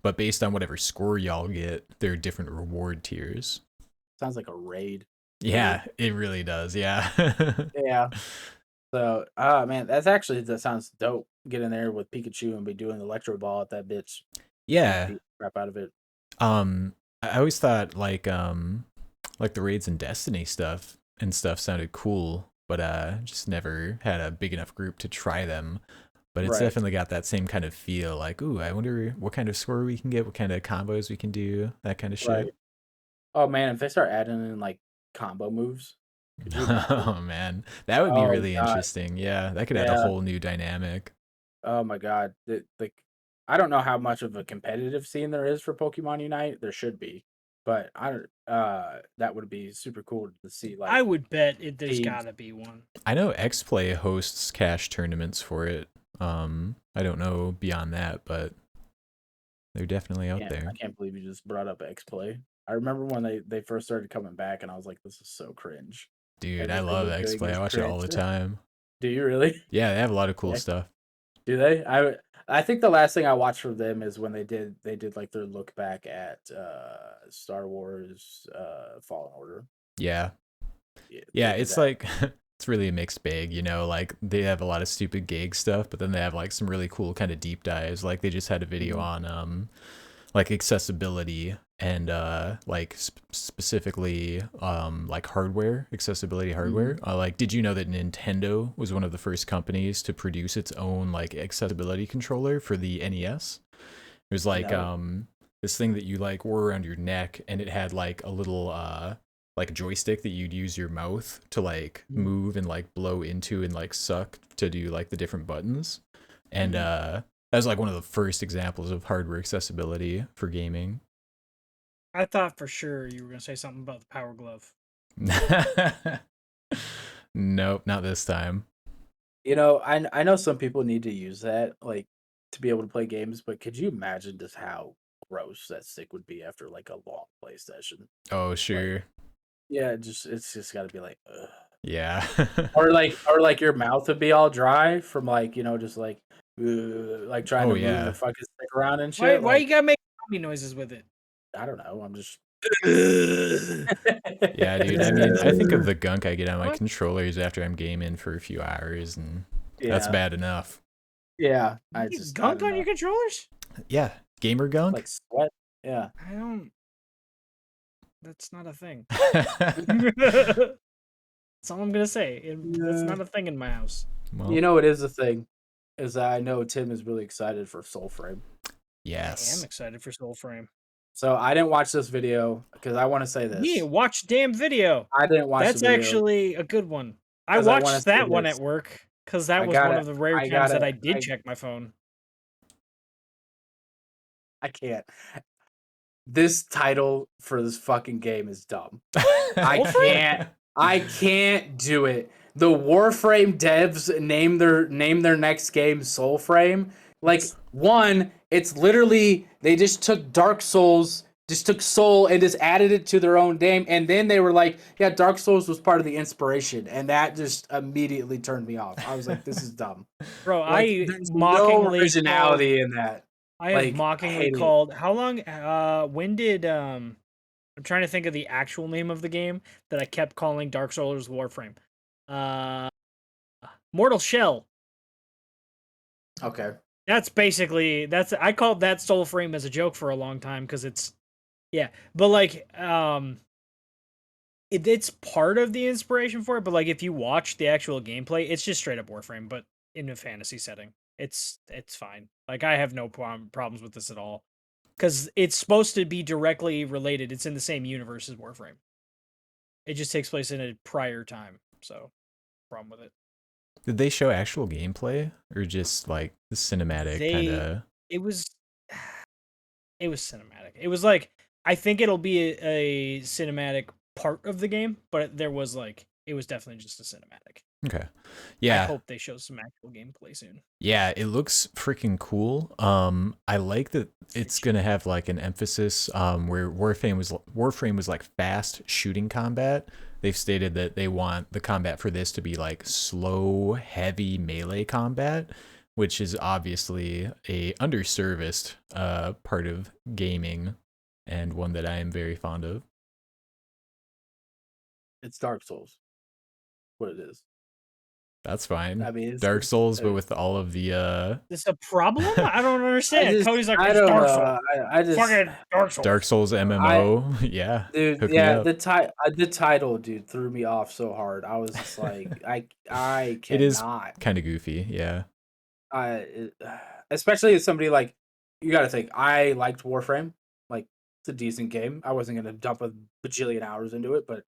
Speaker 3: But based on whatever score y'all get, there are different reward tiers.
Speaker 2: Sounds like a raid.
Speaker 3: Yeah, it really does. Yeah.
Speaker 2: Yeah. So, man, that sounds dope. Get in there with Pikachu and be doing Electro Ball at that bitch.
Speaker 3: Yeah.
Speaker 2: Beat the crap out of it.
Speaker 3: I always thought like the raids and Destiny stuff sounded cool, but just never had a big enough group to try them. But it's
Speaker 2: Right.
Speaker 3: definitely got that same kind of feel, like, ooh, I wonder what kind of score we can get, what kind of combos we can do, that kind of shit.
Speaker 2: Right. Oh man, if they start adding in like combo moves, could you imagine?
Speaker 3: Oh man, that would be
Speaker 2: Oh,
Speaker 3: really
Speaker 2: God.
Speaker 3: interesting. Yeah, that could add a
Speaker 2: Yeah.
Speaker 3: whole new dynamic.
Speaker 2: Oh my god. Like I don't know how much of a competitive scene there is for Pokemon Unite. There should be. But I don't that would be super cool to see like
Speaker 1: I would bet there's
Speaker 2: teams.
Speaker 1: gotta be one.
Speaker 3: I know XPlay hosts cash tournaments for it. I don't know beyond that, but they're definitely out there.
Speaker 2: I can't believe you just brought up X-Play. I remember when they first started coming back, and I was like, "This is so cringe."
Speaker 3: Dude, I
Speaker 2: Everything
Speaker 3: love
Speaker 2: they're doing
Speaker 3: XPlay.
Speaker 2: is
Speaker 3: I watch it all the
Speaker 2: cringe.
Speaker 3: time.
Speaker 2: Do you really?
Speaker 3: Yeah, they have a lot of cool
Speaker 2: Yeah.
Speaker 3: stuff.
Speaker 2: Do they? I think the last thing I watched from them is when they did like their look back at Star Wars Fallen Order.
Speaker 3: Yeah.
Speaker 2: Yeah,
Speaker 3: Yeah,
Speaker 2: they did
Speaker 3: it's
Speaker 2: that.
Speaker 3: like it's really a mixed bag, you know, like they have a lot of stupid gag stuff, but then they have like some really cool kind of deep dives. Like they just had a video on like accessibility and like specifically like hardware, accessibility hardware. Like did you know that Nintendo was one of the first companies to produce its own like accessibility controller for the NES? It was like
Speaker 2: No.
Speaker 3: this thing that you like wore around your neck and it had like a little like joystick that you'd use your mouth to like move and like blow into and like suck to do like the different buttons. And that was like one of the first examples of hardware accessibility for gaming.
Speaker 1: I thought for sure you were gonna say something about the Power Glove.
Speaker 3: Nope, not this time.
Speaker 2: You know, I know some people need to use that like to be able to play games, but could you imagine just how gross that stick would be after like a long play session?
Speaker 3: Oh, sure.
Speaker 2: Yeah, it's just got to be like, ugh.
Speaker 3: Yeah.
Speaker 2: or like your mouth would be all dry from like just like trying to move the fucking stick around and shit.
Speaker 1: Why you gotta make zombie noises with it?
Speaker 2: I don't know. I'm just
Speaker 3: Yeah, dude. I mean, I think of the gunk I get on my
Speaker 1: What?
Speaker 3: controllers after I'm gaming for a few hours, and that's bad enough.
Speaker 2: Yeah,
Speaker 1: You get gunk on your controllers?
Speaker 3: Yeah, gamer gunk.
Speaker 2: like sweat. Yeah,
Speaker 1: I don't. That's not a thing. That's all I'm gonna say. That's not a thing in my house.
Speaker 3: Well,
Speaker 2: you know it is a thing. Is I know Tim is really excited for Soulframe.
Speaker 1: I am
Speaker 3: yes.
Speaker 1: excited for Soulframe.
Speaker 2: So I didn't watch this video because I want to say this.
Speaker 1: Yeah, watch damn video.
Speaker 2: I didn't watch.
Speaker 1: That's
Speaker 2: the video
Speaker 1: actually a good one. I
Speaker 2: 'cause I wanna
Speaker 1: watched
Speaker 2: say
Speaker 1: that one
Speaker 2: this.
Speaker 1: at work because that
Speaker 2: I
Speaker 1: was one
Speaker 2: gotta-
Speaker 1: of the rare
Speaker 2: I
Speaker 1: times that
Speaker 2: gotta-
Speaker 1: I did
Speaker 2: I-
Speaker 1: check my phone.
Speaker 2: I can't. This title for this fucking game is dumb. I can't do it. The Warframe devs name their next game Soulframe. Like one, it's literally they just took Dark Souls, just took Soul and just added it to their own name, and then they were like, yeah, Dark Souls was part of the inspiration, and that just immediately turned me off. I was like, this is dumb.
Speaker 1: Bro,
Speaker 2: Like,
Speaker 1: I
Speaker 2: there's no
Speaker 1: mockingly
Speaker 2: originality in that.
Speaker 1: I have
Speaker 2: Like, I
Speaker 1: mockingly
Speaker 2: hate it.
Speaker 1: called. How long? When did I'm trying to think of the actual name of the game that I kept calling Dark Souls Warframe. Mortal Shell.
Speaker 2: Okay.
Speaker 1: That's basically I called that Soulframe as a joke for a long time because it's but like it's part of the inspiration for it, but like if you watch the actual gameplay, it's just straight up Warframe, but in a fantasy setting. It's fine. Like I have no problems with this at all because it's supposed to be directly related. It's in the same universe as Warframe. It just takes place in a prior time, so problem with it.
Speaker 3: Did they show actual gameplay or just like the cinematic kind
Speaker 1: They
Speaker 3: of?
Speaker 1: it was it was cinematic. It was like I think it'll be a cinematic part of the game, but there was like it was definitely just a cinematic.
Speaker 3: Okay.
Speaker 1: I
Speaker 3: Yeah.
Speaker 1: hope they show some actual gameplay soon.
Speaker 3: Yeah, it looks freaking cool. I like that it's gonna have like an emphasis where Warframe was like fast shooting combat. They've stated that they want the combat for this to be like slow, heavy melee combat, which is obviously a underserviced part of gaming and one that I am very fond of.
Speaker 2: It's Dark Souls. What it is.
Speaker 3: That's fine.
Speaker 2: I mean,
Speaker 3: Dark Souls, but with all of the
Speaker 1: This a problem? I don't understand. Cody's like,
Speaker 2: I
Speaker 1: it's
Speaker 2: don't
Speaker 1: Dark
Speaker 2: know.
Speaker 1: Souls.
Speaker 2: I just
Speaker 1: Fucking Dark Souls.
Speaker 3: Dark Souls MMO. Yeah,
Speaker 2: dude,
Speaker 3: hook me
Speaker 2: yeah,
Speaker 3: up.
Speaker 2: the title, dude, threw me off so hard. I was just like, I cannot.
Speaker 3: It is kind of goofy, yeah.
Speaker 2: Especially as somebody like you got to think. I liked Warframe. Like it's a decent game. I wasn't gonna dump a bajillion hours into it, but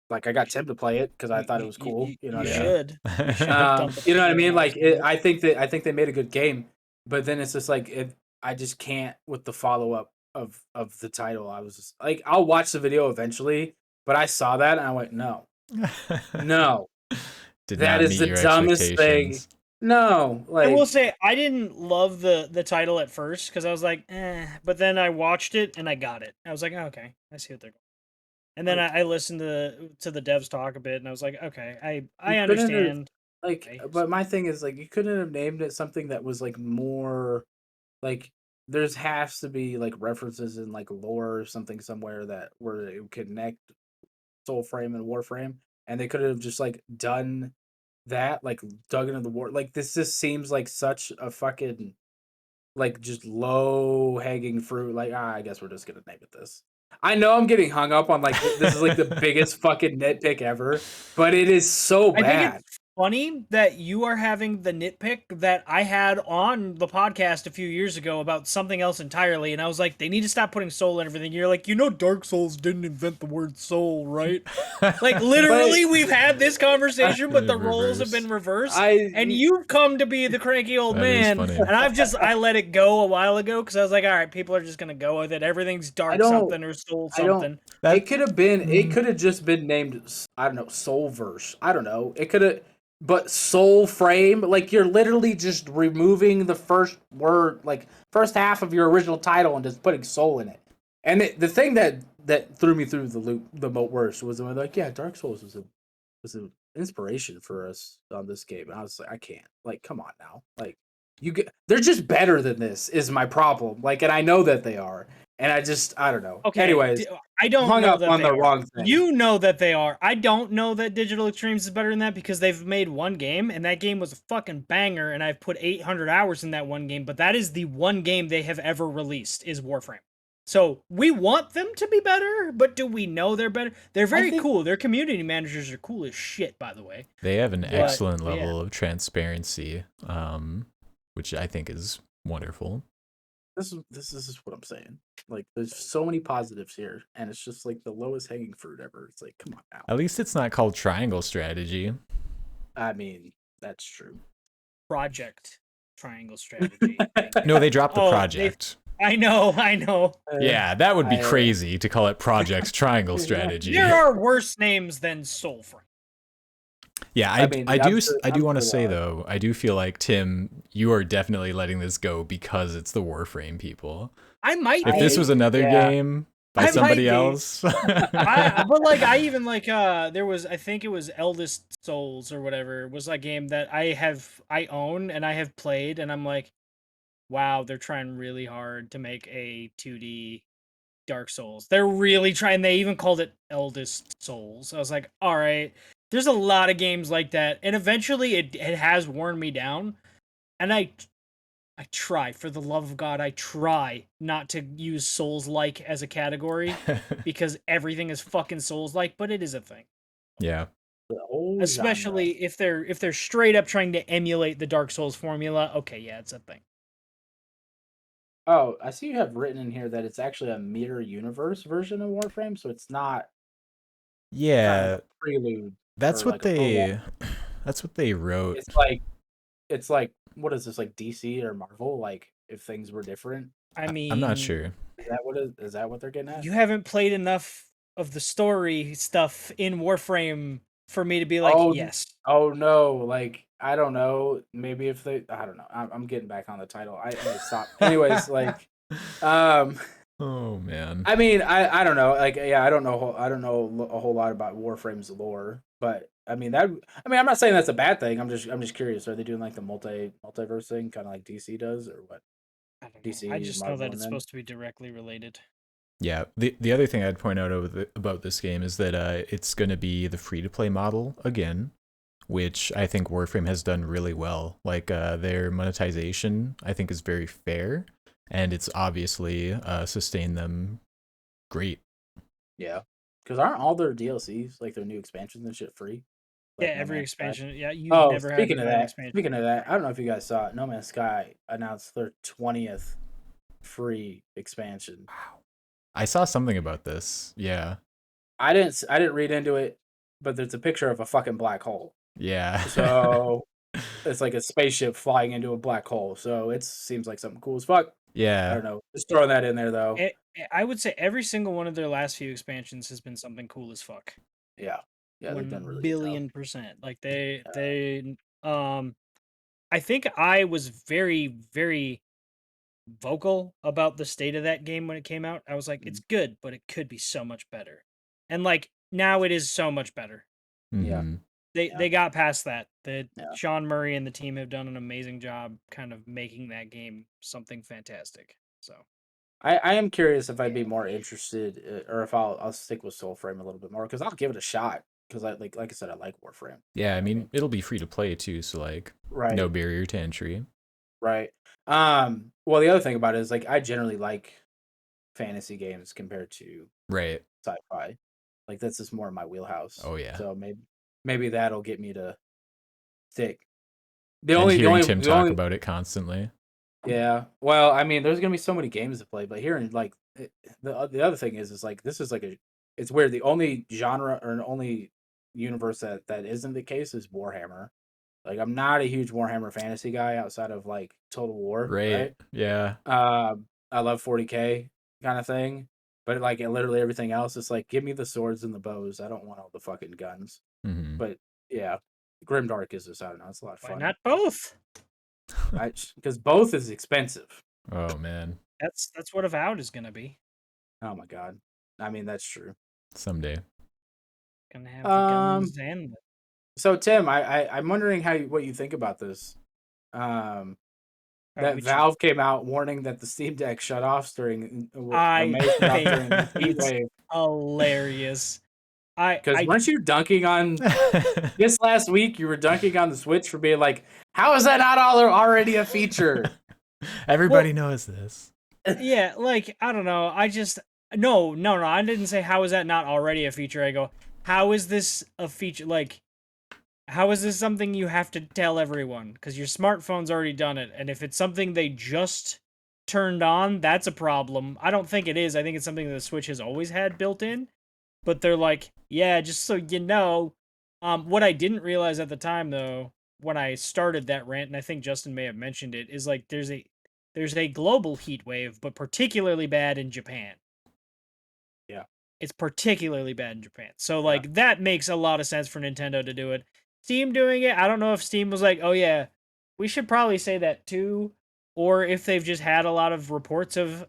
Speaker 2: like I got Tim to play it because I thought it was cool. You know what I mean?
Speaker 1: Should. You should
Speaker 2: You know what I mean? Like I think they made a good game, but then it's just like I just can't with the follow up of the title. I was just like, I'll watch the video eventually, but I saw that and I went, no, no,
Speaker 3: Did
Speaker 2: that
Speaker 3: not
Speaker 2: is
Speaker 3: meet
Speaker 2: the
Speaker 3: your
Speaker 2: dumbest thing.
Speaker 3: expectations.
Speaker 2: No,
Speaker 1: I will
Speaker 2: like
Speaker 1: say I didn't love the title at first because I was like, but then I watched it and I got it. I was like, oh, okay, I see what they're going. And then I listened to the devs talk a bit, and I was like, okay, I
Speaker 2: you couldn't have,
Speaker 1: understand.
Speaker 2: like,
Speaker 1: Okay,
Speaker 2: but my thing is like you couldn't have named it something that was like more like there's has to be like references in like lore or something somewhere that where it would connect Soulframe and Warframe, and they could have just like done that, like dug into the war. Like this just seems like such a fucking like just low hanging fruit. Like I guess we're just gonna name it this. I know I'm getting hung up on like this is like the biggest fucking nitpick ever, but it is so
Speaker 1: I think
Speaker 2: bad.
Speaker 1: it's funny that you are having the nitpick that I had on the podcast a few years ago about something else entirely, and I was like, they need to stop putting soul in everything. You're like, Dark Souls didn't invent the word soul, right? Like literally, we've had this conversation, but the roles have been reversed, and you've come to be the cranky old man, and I let it go a while ago because I was like, all right, people are just gonna go with it. Everything's dark something or soul something.
Speaker 2: It could have been. It could have just been named. I don't know. Soulverse. I don't know. It could have. But soul frame, like you're literally just removing the first word, like first half of your original title, and just putting soul in it. And the thing that threw me through the loop the worst was when like, yeah, Dark Souls was an inspiration for us on this game. And I was like, I can't. Like, come on now. Like, they're just better than this. Is my problem. Like, and I know that they are. And I don't know.
Speaker 1: Okay.
Speaker 2: Anyways,
Speaker 1: I don't
Speaker 2: hung
Speaker 1: know
Speaker 2: up
Speaker 1: that
Speaker 2: on
Speaker 1: they
Speaker 2: the
Speaker 1: are.
Speaker 2: wrong thing.
Speaker 1: You know that they are. I don't know that Digital Extremes is better than that because they've made one game and that game was a fucking banger and I've put 800 hours in that one game, but that is the one game they have ever released is Warframe. So we want them to be better, but do we know they're better? They're very cool. Their community managers are cool as shit, by the way.
Speaker 3: They have an excellent level of transparency, which I think is wonderful.
Speaker 2: This is what I'm saying. Like, there's so many positives here, and it's just like the lowest hanging fruit ever. It's like, come on now.
Speaker 3: At least it's not called triangle strategy.
Speaker 2: I mean, that's true.
Speaker 1: Project Triangle Strategy.
Speaker 3: No, they dropped the project.
Speaker 1: I know.
Speaker 3: Yeah, that would be crazy to call it Project Triangle Strategy.
Speaker 1: There are worse names than Soulframe.
Speaker 3: Yeah, I do want to say though, I do feel like Tim, you are definitely letting this go because it's the Warframe people.
Speaker 1: I might.
Speaker 3: If this was another game by somebody else,
Speaker 1: but like I even like there was I think it was Eldest Souls or whatever was a game that I own and I have played and I'm like, wow, they're trying really hard to make a 2D Dark Souls. They're really trying. They even called it Eldest Souls. I was like, all right. There's a lot of games like that, and eventually it has worn me down. And I try, for the love of God, I try not to use Souls-like as a category because everything is fucking Souls-like, but it is a thing.
Speaker 3: Yeah.
Speaker 2: The whole genre.
Speaker 1: Especially if they're straight up trying to emulate the Dark Souls formula. Okay, yeah, it's a thing.
Speaker 2: Oh, I see you have written in here that it's actually a mirror universe version of Warframe, so it's not like
Speaker 3: Yeah.
Speaker 2: a prelude
Speaker 3: That's
Speaker 2: or
Speaker 3: what
Speaker 2: like a prologue.
Speaker 3: they wrote.
Speaker 2: It's like what is this, like DC or Marvel? Like if things were different,
Speaker 1: I
Speaker 3: I'm not
Speaker 1: mean,
Speaker 3: sure.
Speaker 2: is that what they're getting at?
Speaker 1: you haven't played enough of the story stuff in Warframe for me to be like,
Speaker 2: Oh,
Speaker 1: yes.
Speaker 2: oh no, like I don't know. Maybe if they, I don't know. I'm getting back on the title. I need to stop. Anyways, like, um,
Speaker 3: Oh man.
Speaker 2: I mean, I don't know. Like, yeah, I don't know a whole lot about Warframe's lore, but I mean I'm not saying that's a bad thing. I'm just curious. Are they doing like the multiverse thing, kind of like DC does, or what?
Speaker 1: I don't know. I
Speaker 2: DC,
Speaker 1: just know
Speaker 2: Marvel,
Speaker 1: that
Speaker 2: and
Speaker 1: it's
Speaker 2: then
Speaker 1: supposed to be directly related.
Speaker 3: Yeah. The other thing I'd point out about this game is that it's going to be the free to play model again, which I think Warframe has done really well. Like their monetization, I think, is very fair, and it's obviously sustained them great.
Speaker 2: yeah, because aren't all their DLCs like their new expansions and shit free?
Speaker 1: Yeah,
Speaker 2: Like No
Speaker 1: every
Speaker 2: Man's Sky.
Speaker 1: expansion. Yeah, you
Speaker 2: Oh,
Speaker 1: never had to buy an expansion.
Speaker 2: speaking of that, I don't know if you guys saw it. No Man's Sky announced their 20th free expansion.
Speaker 3: I saw something about this. Yeah.
Speaker 2: I didn't read into it, but there's a picture of a fucking black hole.
Speaker 3: Yeah.
Speaker 2: So it's like a spaceship flying into a black hole. So it seems like something cool as fuck. I
Speaker 3: Yeah.
Speaker 2: don't know. Just throwing that in there though.
Speaker 1: I would say every single one of their last few expansions has been something cool as fuck.
Speaker 2: Yeah. Yeah, they've done
Speaker 1: 1
Speaker 2: really good job.
Speaker 1: billion %. Like they
Speaker 2: Yeah.
Speaker 1: they I think I was very, very vocal about the state of that game when it came out. I was like, it's good, but it could be so much better. And like now it is so much better.
Speaker 2: Yeah.
Speaker 3: Mhm.
Speaker 1: They got past that. The
Speaker 2: Yeah.
Speaker 1: Sean Murray and the team have done an amazing job kind of making that game something fantastic. So
Speaker 2: I am curious if I'd be more interested, or if I'll stick with Soulframe a little bit more because I'll give it a shot because like I said, I like Warframe.
Speaker 3: Yeah,
Speaker 2: You
Speaker 3: I
Speaker 2: know what
Speaker 3: mean, it'll be free to play too, so like no
Speaker 2: Right,
Speaker 3: barrier to entry.
Speaker 2: right. Well, the other thing about it is like I generally like fantasy games compared to
Speaker 3: Right.
Speaker 2: sci-fi. Like that's just more in my wheelhouse.
Speaker 3: Oh yeah.
Speaker 2: So maybe that'll get me to stick.
Speaker 3: And hearing Tim talk about it constantly.
Speaker 2: Yeah. Well, I mean, there's gonna be so many games to play, but hearing like the other thing is like this is like it's weird. The only genre or the only universe that isn't the case is Warhammer. Like I'm not a huge Warhammer fantasy guy outside of like Total War,
Speaker 3: Right.
Speaker 2: right?
Speaker 3: Yeah.
Speaker 2: I love 40K kind of thing, but like literally everything else, it's like give me the swords and the bows. I don't want all the fucking guns.
Speaker 3: Hmm.
Speaker 2: But yeah, Grimdark is just I don't know. It's a lot of
Speaker 1: why
Speaker 2: fun.
Speaker 1: not both?
Speaker 2: Because both is expensive.
Speaker 3: Oh man.
Speaker 1: That's what Avowed is gonna be.
Speaker 2: Oh my god. I mean that's true.
Speaker 3: Someday.
Speaker 1: Gonna have the guns and the
Speaker 2: So Tim, I'm wondering what you think about this. That
Speaker 1: which
Speaker 2: Valve came out warning that the Steam Deck shut off during
Speaker 1: I
Speaker 2: may shut off
Speaker 1: think
Speaker 2: during the heat
Speaker 1: it's
Speaker 2: wave.
Speaker 1: hilarious.
Speaker 2: Because
Speaker 1: I
Speaker 2: weren't you dunking on this last week? You were dunking on the Switch for being like, how is that not already a feature?
Speaker 3: Everybody knows this.
Speaker 1: yeah, like I don't know. I just no. I didn't say how is that not already a feature. I go, how is this a feature? Like, how is this something you have to tell everyone? Because your smartphone's already done it, and if it's something they just turned on, that's a problem. I don't think it is. I think it's something that the Switch has always had built in. But they're like, yeah, just so you know. What I didn't realize at the time though, when I started that rant, and I think Justin may have mentioned it, is like there's a global heat wave, but particularly bad in Japan.
Speaker 2: Yeah.
Speaker 1: It's particularly bad in Japan. So like that makes a lot of sense for Nintendo to do it. Steam doing it, I don't know if Steam was like, "Oh yeah, we should probably say that too," or if they've just had a lot of reports of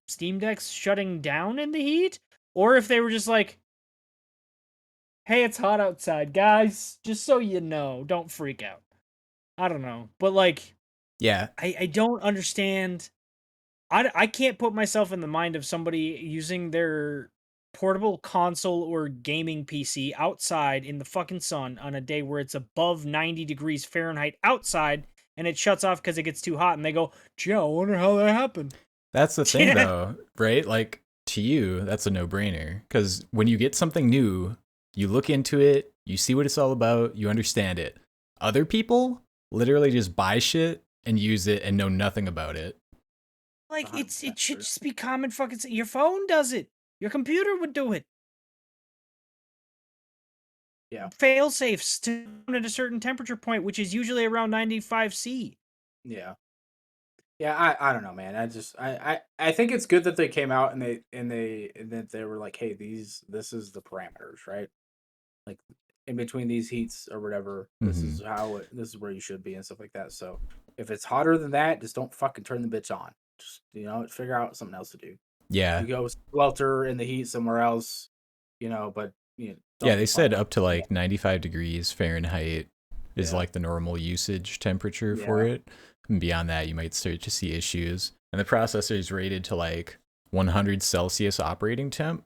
Speaker 1: Steam Decks shutting down in the heat, or if they were just like, "Hey, it's hot outside, guys. Just so you know, don't freak out." I don't know. But like
Speaker 3: Yeah.
Speaker 1: I don't understand. I can't put myself in the mind of somebody using their portable console or gaming PC outside in the fucking sun on a day where it's above 90 degrees Fahrenheit outside and it shuts off because it gets too hot and they go, gee, I wonder how that happened.
Speaker 3: That's the thing,
Speaker 1: Yeah.
Speaker 3: though, right? Like, to you, that's a no-brainer. Because when you get something new, you look into it, you see what it's all about, you understand it. Other people literally just buy shit and use it and know nothing about it.
Speaker 1: Like, it
Speaker 2: 100%
Speaker 1: should
Speaker 2: true.
Speaker 1: just be common fucking your phone does it. Your computer would do it.
Speaker 2: Yeah.
Speaker 1: Fail safes to at a certain temperature point, which is usually around 95 C.
Speaker 2: Yeah. Yeah, I don't know, man. I think it's good that they came out and that they were like, hey, this is the parameters, right? Like in between these heats or whatever, this is this is where you should be and stuff like that. So if it's hotter than that, just don't fucking turn the bitch on. Just figure out something else to do.
Speaker 3: Yeah.
Speaker 2: You go swelter in the heat somewhere else, but
Speaker 3: Yeah,
Speaker 2: don't
Speaker 3: they
Speaker 2: be
Speaker 3: said
Speaker 2: playing
Speaker 3: up to
Speaker 2: with
Speaker 3: like 95 degrees Fahrenheit is
Speaker 2: Yeah.
Speaker 3: like the normal usage temperature for
Speaker 2: Yeah.
Speaker 3: it. And beyond that, you might start to see issues. And the processor is rated to like 100 Celsius operating temp,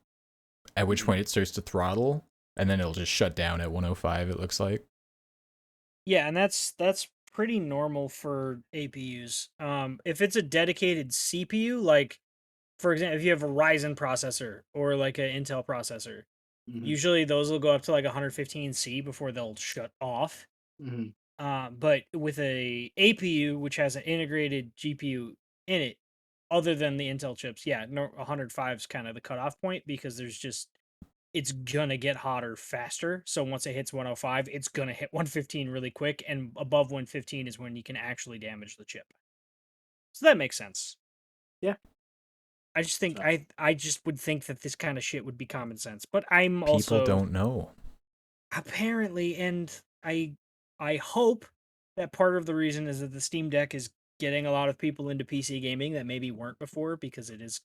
Speaker 3: at which
Speaker 2: Mhm.
Speaker 3: point it starts to throttle, and then it'll just shut down at 105, it looks like.
Speaker 1: Yeah, and that's pretty normal for APUs. If it's a dedicated CPU, like for example, if you have a Ryzen processor or like an Intel processor,
Speaker 2: Mhm.
Speaker 1: usually those will go up to like 115 C before they'll shut off.
Speaker 2: Mhm.
Speaker 1: But with a APU, which has an integrated GPU in it, other than the Intel chips, yeah, no, 105 is kind of the cutoff point because it's gonna get hotter faster. So once it hits 105, it's gonna hit 115 really quick, and above 115 is when you can actually damage the chip. So that makes sense.
Speaker 2: Yeah.
Speaker 1: I just think
Speaker 2: So
Speaker 1: I just would think that this kind of shit would be common sense. But I'm
Speaker 3: People
Speaker 1: also
Speaker 3: don't know.
Speaker 1: apparently, and I hope that part of the reason is that the Steam Deck is getting a lot of people into PC gaming that maybe weren't before because it is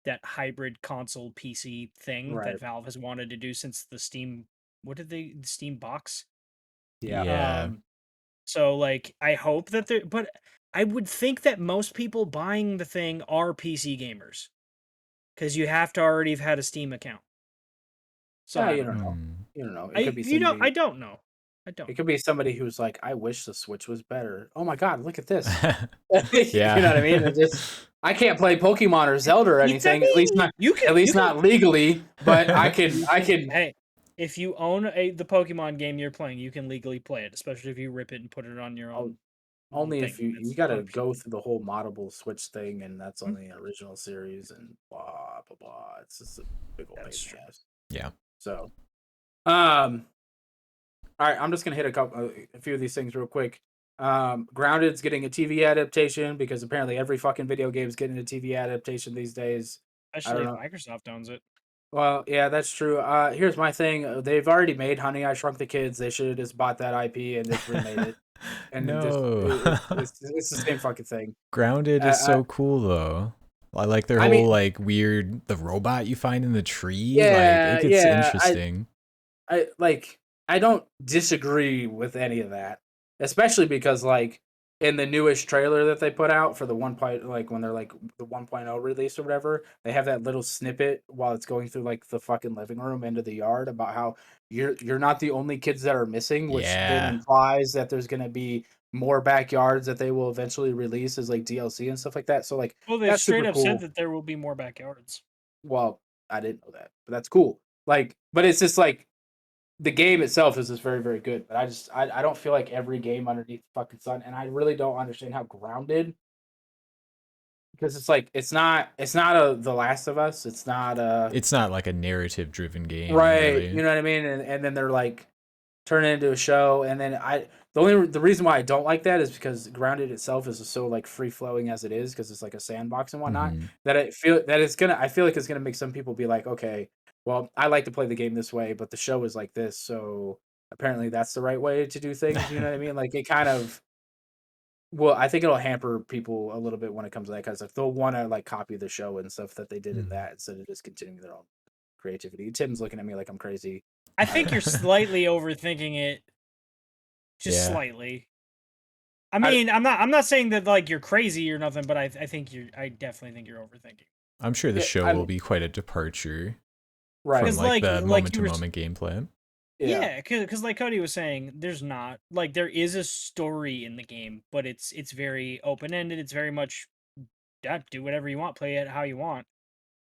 Speaker 1: that hybrid console PC thing that
Speaker 2: Right.
Speaker 1: Valve has wanted to do since the Steam the Steam box.
Speaker 2: Yeah.
Speaker 3: Yeah.
Speaker 1: So like I hope that but I would think that most people buying the thing are PC gamers because you have to already have had a Steam account. So
Speaker 2: Yeah,
Speaker 1: I
Speaker 2: you
Speaker 1: don't
Speaker 2: don't
Speaker 1: know.
Speaker 2: know.
Speaker 3: Hmm.
Speaker 2: You don't know. It could
Speaker 1: I
Speaker 2: be
Speaker 1: you know I
Speaker 2: somebody.
Speaker 1: don't know. I don't
Speaker 2: It
Speaker 1: know.
Speaker 2: could be somebody who's like, I wish the Switch was better. Oh my god, look at this. You know what I mean?
Speaker 3: Yeah.
Speaker 2: It just I can't play Pokemon or Zelda or
Speaker 1: It's a
Speaker 2: anything.
Speaker 1: me.
Speaker 2: At least
Speaker 1: You can
Speaker 2: not legally. But
Speaker 1: you
Speaker 2: I
Speaker 1: can
Speaker 2: can.
Speaker 1: hey, if you own the Pokemon game you're playing, you can legally play it, especially if you rip it and put it on your
Speaker 2: I'll,
Speaker 1: own
Speaker 2: only if
Speaker 1: thing.
Speaker 2: you
Speaker 1: That's
Speaker 2: got to go
Speaker 1: 100%.
Speaker 2: through the whole moddable Switch thing, and that's
Speaker 1: Mhm.
Speaker 2: only original series and blah blah blah. It's just a big old pain
Speaker 1: That's
Speaker 2: in
Speaker 1: true.
Speaker 2: the ass.
Speaker 3: Yeah.
Speaker 2: So, all right, I'm just gonna hit a few of these things real quick. Grounded's getting a TV adaptation because apparently every fucking video game is getting a TV adaptation these days. I
Speaker 1: Especially
Speaker 2: don't
Speaker 1: if
Speaker 2: know.
Speaker 1: Microsoft owns it.
Speaker 2: Well, yeah, that's true. Here's my thing. They've already made Honey, I Shrunk the Kids. They should have just bought that IP and just remade it. And then just
Speaker 3: No.
Speaker 2: it's the same fucking thing.
Speaker 3: Grounded is
Speaker 2: Uh,
Speaker 3: so cool though. I like their
Speaker 2: I mean,
Speaker 3: whole like weird the robot you find in the tree. Like
Speaker 2: yeah,
Speaker 3: it gets
Speaker 2: yeah.
Speaker 3: interesting.
Speaker 2: I like I don't disagree with any of that, especially because like in the newest trailer that they put out for the one point like when they're like the 1.0 release or whatever, they have that little snippet while it's going through like the fucking living room into the yard about how you're not the only kids that are missing, which then
Speaker 3: Yeah.
Speaker 2: implies that there's going to be more backyards that they will eventually release as like DLC and stuff like that. So like
Speaker 1: Well, they've
Speaker 2: that's
Speaker 1: straight
Speaker 2: super
Speaker 1: up said
Speaker 2: cool.
Speaker 1: that there will be more backyards.
Speaker 2: Well, I didn't know that, but that's cool. Like, but it's just like the game itself is just very, very good. But I don't feel like every game underneath the fucking sun, and I really don't understand how Grounded because it's like it's not a The Last of Us. It's not a
Speaker 3: It's not like a narrative driven game,
Speaker 2: right.
Speaker 3: really.
Speaker 2: You know what I mean? And then they're like turn it into a show, and then the reason why I don't like that is because Grounded itself is so like free flowing as it is because it's like a sandbox and whatnot
Speaker 3: Hmm.
Speaker 2: that I feel like it's gonna make some people be like, okay, well, I like to play the game this way, but the show is like this, so apparently that's the right way to do things. You know what I mean? Like it kind of well, I think it'll hamper people a little bit when it comes to that because like they'll want to like copy the show and stuff that they did in that instead of just continuing their own creativity. Tim's looking at me like I'm crazy.
Speaker 1: I
Speaker 2: I don't
Speaker 1: think
Speaker 2: know.
Speaker 1: you're slightly overthinking it, just
Speaker 3: Yeah.
Speaker 1: slightly. I mean, I'm not saying that like you're crazy or nothing, but I definitely think you're overthinking.
Speaker 3: I'm sure the
Speaker 2: Yeah,
Speaker 3: show
Speaker 2: I
Speaker 3: will
Speaker 2: mean,
Speaker 3: be quite a departure
Speaker 2: right.
Speaker 3: from
Speaker 1: Because
Speaker 3: like the moment
Speaker 1: you
Speaker 3: to
Speaker 1: were
Speaker 3: moment gameplay.
Speaker 1: yeah, because like Cody was saying, there's not like there is a story in the game, but it's very open ended. It's very much do whatever you want, play it how you want.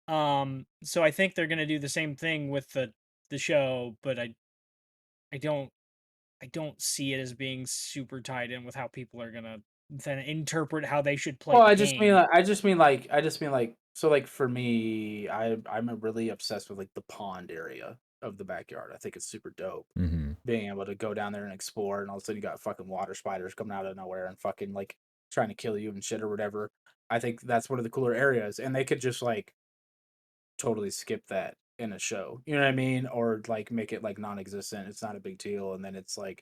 Speaker 1: So I think they're gonna do the same thing with the show, but I don't I don't see it as being super tied in with how people are gonna then interpret how they should play
Speaker 2: Well,
Speaker 1: the
Speaker 2: I just mean
Speaker 1: game.
Speaker 2: like, so like for me, I'm really obsessed with like the pond area of the backyard. I think it's super dope.
Speaker 3: Mm-hmm.
Speaker 2: Being able to go down there and explore, and all of a sudden you got fucking water spiders coming out of nowhere and fucking like trying to kill you and shit or whatever. I think that's one of the cooler areas, and they could just like totally skip that in a show. You know what I mean? Or like make it like non-existent. It's not a big deal, and then it's like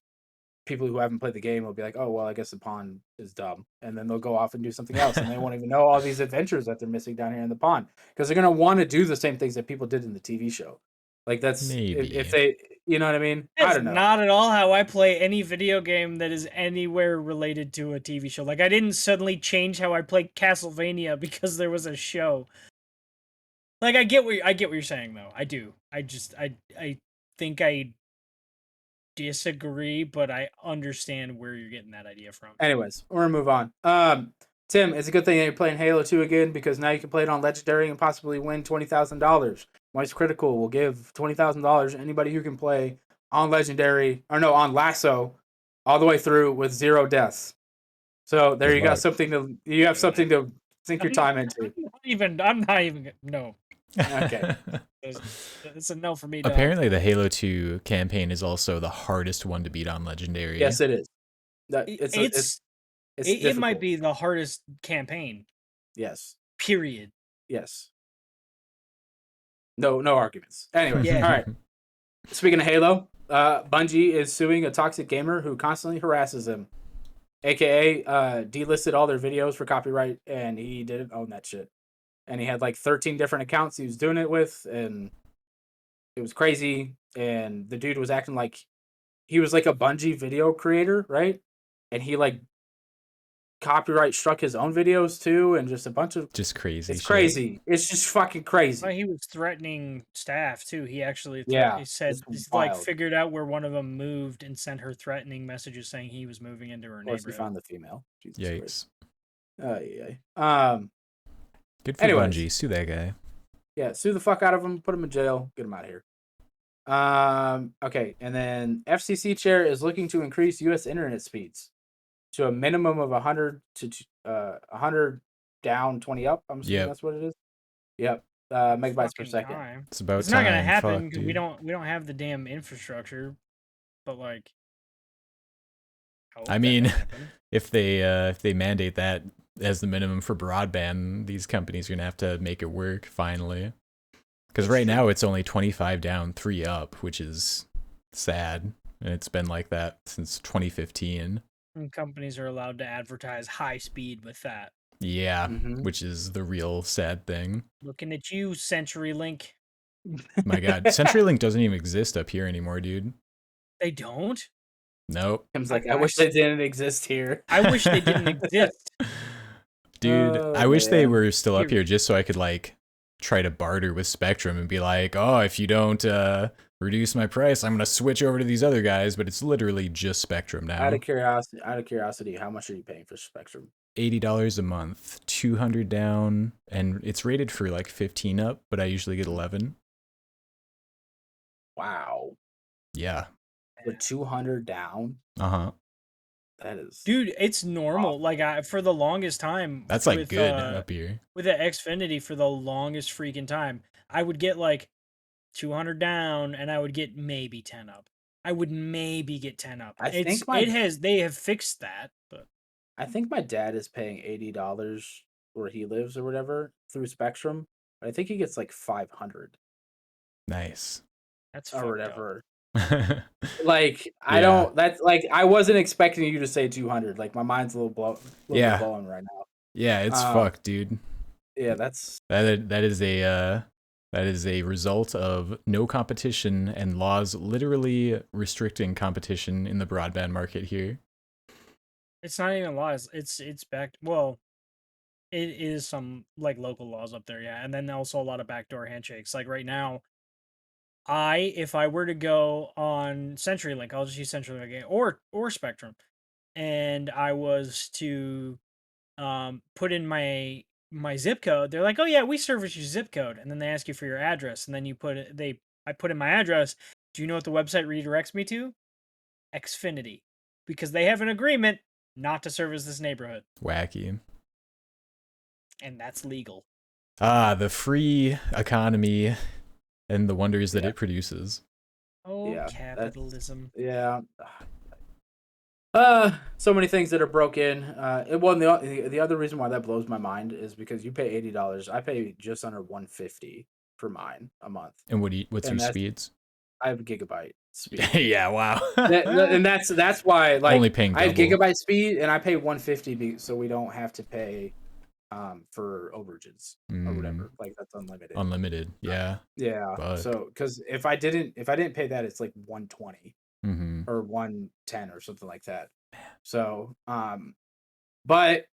Speaker 2: people who haven't played the game will be like, "Oh, well, I guess the pond is dumb," and then they'll go off and do something else, and they won't even know all these adventures that they're missing down here in the pond because they're gonna want to do the same things that people did in the TV show. Like that's if
Speaker 3: Maybe.
Speaker 2: they, you know what I mean? I
Speaker 1: That's
Speaker 2: don't know.
Speaker 1: not at all how I play any video game that is anywhere related to a TV show. Like I didn't suddenly change how I play Castlevania because there was a show. Like I get what you're saying though. I do. I think I disagree, but I understand where you're getting that idea from.
Speaker 2: Anyways, we're gonna move on. Tim, it's a good thing that you're playing Halo 2 again because now you can play it on Legendary and possibly win $20,000. Moist Critical will give $20,000 to anybody who can play on Legendary or no on LASO all the way through with 0 deaths. So there
Speaker 3: Good
Speaker 2: you got
Speaker 3: luck.
Speaker 2: something you have something to sink your time into.
Speaker 1: I'm not even no.
Speaker 2: Okay.
Speaker 1: It's a no for me. Dog.
Speaker 3: Apparently, the Halo 2 campaign is also the hardest one to beat on Legendary.
Speaker 2: Yes, it is.
Speaker 1: It
Speaker 2: Difficult.
Speaker 1: might be the hardest campaign.
Speaker 2: Yes.
Speaker 1: Period.
Speaker 2: Yes. No arguments. Anyway,
Speaker 1: Yeah.
Speaker 2: all right. Speaking of Halo, Bungie is suing a toxic gamer who constantly harasses him, aka delisted all their videos for copyright, and he didn't own that shit. And he had like 13 different accounts he was doing it with, and it was crazy. And the dude was acting like he was like a Bungie video creator, right? And he like copyright struck his own videos too, and just a bunch of
Speaker 3: Just crazy.
Speaker 2: it's
Speaker 3: shit.
Speaker 2: crazy. It's just fucking crazy.
Speaker 1: Well, he was threatening staff too. He actually
Speaker 2: Yeah,
Speaker 1: he said
Speaker 2: it's
Speaker 1: he's
Speaker 2: wild.
Speaker 1: like figured out where one of them moved and sent her threatening messages saying he was moving into her
Speaker 2: Of course, we
Speaker 1: neighborhood.
Speaker 2: found the female. Jesus
Speaker 3: Yikes.
Speaker 2: Christ. Yeah.
Speaker 3: Good for
Speaker 2: anyways.
Speaker 3: Bungie. Sue that guy.
Speaker 2: Yeah, sue the fuck out of him, put him in jail, get him out of here. Okay, and then FCC chair is looking to increase U.S. internet speeds to a minimum of 100 to 100 down, 20 up. I'm assuming that's what it is. Yep, megabytes per second.
Speaker 1: Time.
Speaker 3: It's about
Speaker 1: It's
Speaker 3: time.
Speaker 1: not gonna happen
Speaker 3: Fuck,
Speaker 1: because
Speaker 3: dude.
Speaker 1: we don't have the damn infrastructure. But like,
Speaker 3: I mean, if they mandate that as the minimum for broadband, these companies are gonna have to make it work finally. Because right now it's only 25 down, 3 up, which is sad, and it's been like that since 2015.
Speaker 1: and companies are allowed to advertise high speed with that.
Speaker 3: Yeah,
Speaker 2: Mhm.
Speaker 3: which is the real sad thing.
Speaker 1: Looking at you, CenturyLink.
Speaker 3: My God, CenturyLink doesn't even exist up here anymore, dude.
Speaker 1: They don't.
Speaker 3: Nope.
Speaker 2: Tim's like, I wish they didn't exist here.
Speaker 1: I wish they didn't exist.
Speaker 3: Dude,
Speaker 2: Oh,
Speaker 3: I wish they
Speaker 2: man.
Speaker 3: were still up here just so I could like try to barter with Spectrum and be like, oh, if you don't reduce my price, I'm gonna switch over to these other guys. But it's literally just Spectrum now.
Speaker 2: Out of curiosity, how much are you paying for Spectrum?
Speaker 3: $80 a month, 200 down, and it's rated for like 15 up, but I usually get 11.
Speaker 2: Wow,
Speaker 3: Yeah.
Speaker 2: with 200 down,
Speaker 3: Uh-huh.
Speaker 2: that is
Speaker 1: Dude, it's normal.
Speaker 2: awful.
Speaker 1: Like for the longest time.
Speaker 3: That's like
Speaker 1: with,
Speaker 3: good up here.
Speaker 1: With the Xfinity for the longest freaking time, I would get like 200 down, and I would get maybe 10 up. I would maybe get 10 up. They have fixed that, but
Speaker 2: I think my dad is paying $80 where he lives or whatever through Spectrum, but I think he gets like 500
Speaker 3: Nice.
Speaker 1: that's
Speaker 2: or
Speaker 1: fucked
Speaker 2: whatever.
Speaker 3: Yeah.
Speaker 2: Like I don't. That's like I wasn't expecting you to say 200. Like my mind's a little
Speaker 3: Yeah.
Speaker 2: bit blown right now.
Speaker 3: Yeah, it's fucked, dude.
Speaker 2: Yeah, that's
Speaker 3: That is a result of no competition and laws literally restricting competition in the broadband market here.
Speaker 1: It's not even laws. It's back. Well, it is some like local laws up there, yeah, and then also a lot of backdoor handshakes. Like right now, if I were to go on CenturyLink, I'll just use CenturyLink or Spectrum, and I was to put in my zip code, they're like, "Oh yeah, we service your zip code," and then they ask you for your address, and then I put in my address. Do you know what the website redirects me to? Xfinity, because they have an agreement not to service this neighborhood,
Speaker 3: Wacky.
Speaker 1: and that's legal.
Speaker 3: Ah, the free economy and the wonders that
Speaker 2: Yeah.
Speaker 3: it produces.
Speaker 1: Oh,
Speaker 2: Yeah,
Speaker 1: capitalism.
Speaker 2: Yeah. So many things that are broken. The other reason why that blows my mind is because you pay $80. I pay just under 150 for mine a month,
Speaker 3: And what's
Speaker 2: and
Speaker 3: your speeds?
Speaker 2: I have gigabyte speed.
Speaker 3: Yeah, wow.
Speaker 2: And that's why, like,
Speaker 3: Only paying
Speaker 2: I have
Speaker 3: double.
Speaker 2: gigabyte speed, and I pay 150 so we don't have to pay for overages or whatever. Like, that's unlimited.
Speaker 3: Unlimited, yeah.
Speaker 2: Yeah.
Speaker 3: But...
Speaker 2: So because if I didn't pay that, it's like 120 or 110 or something like that. So but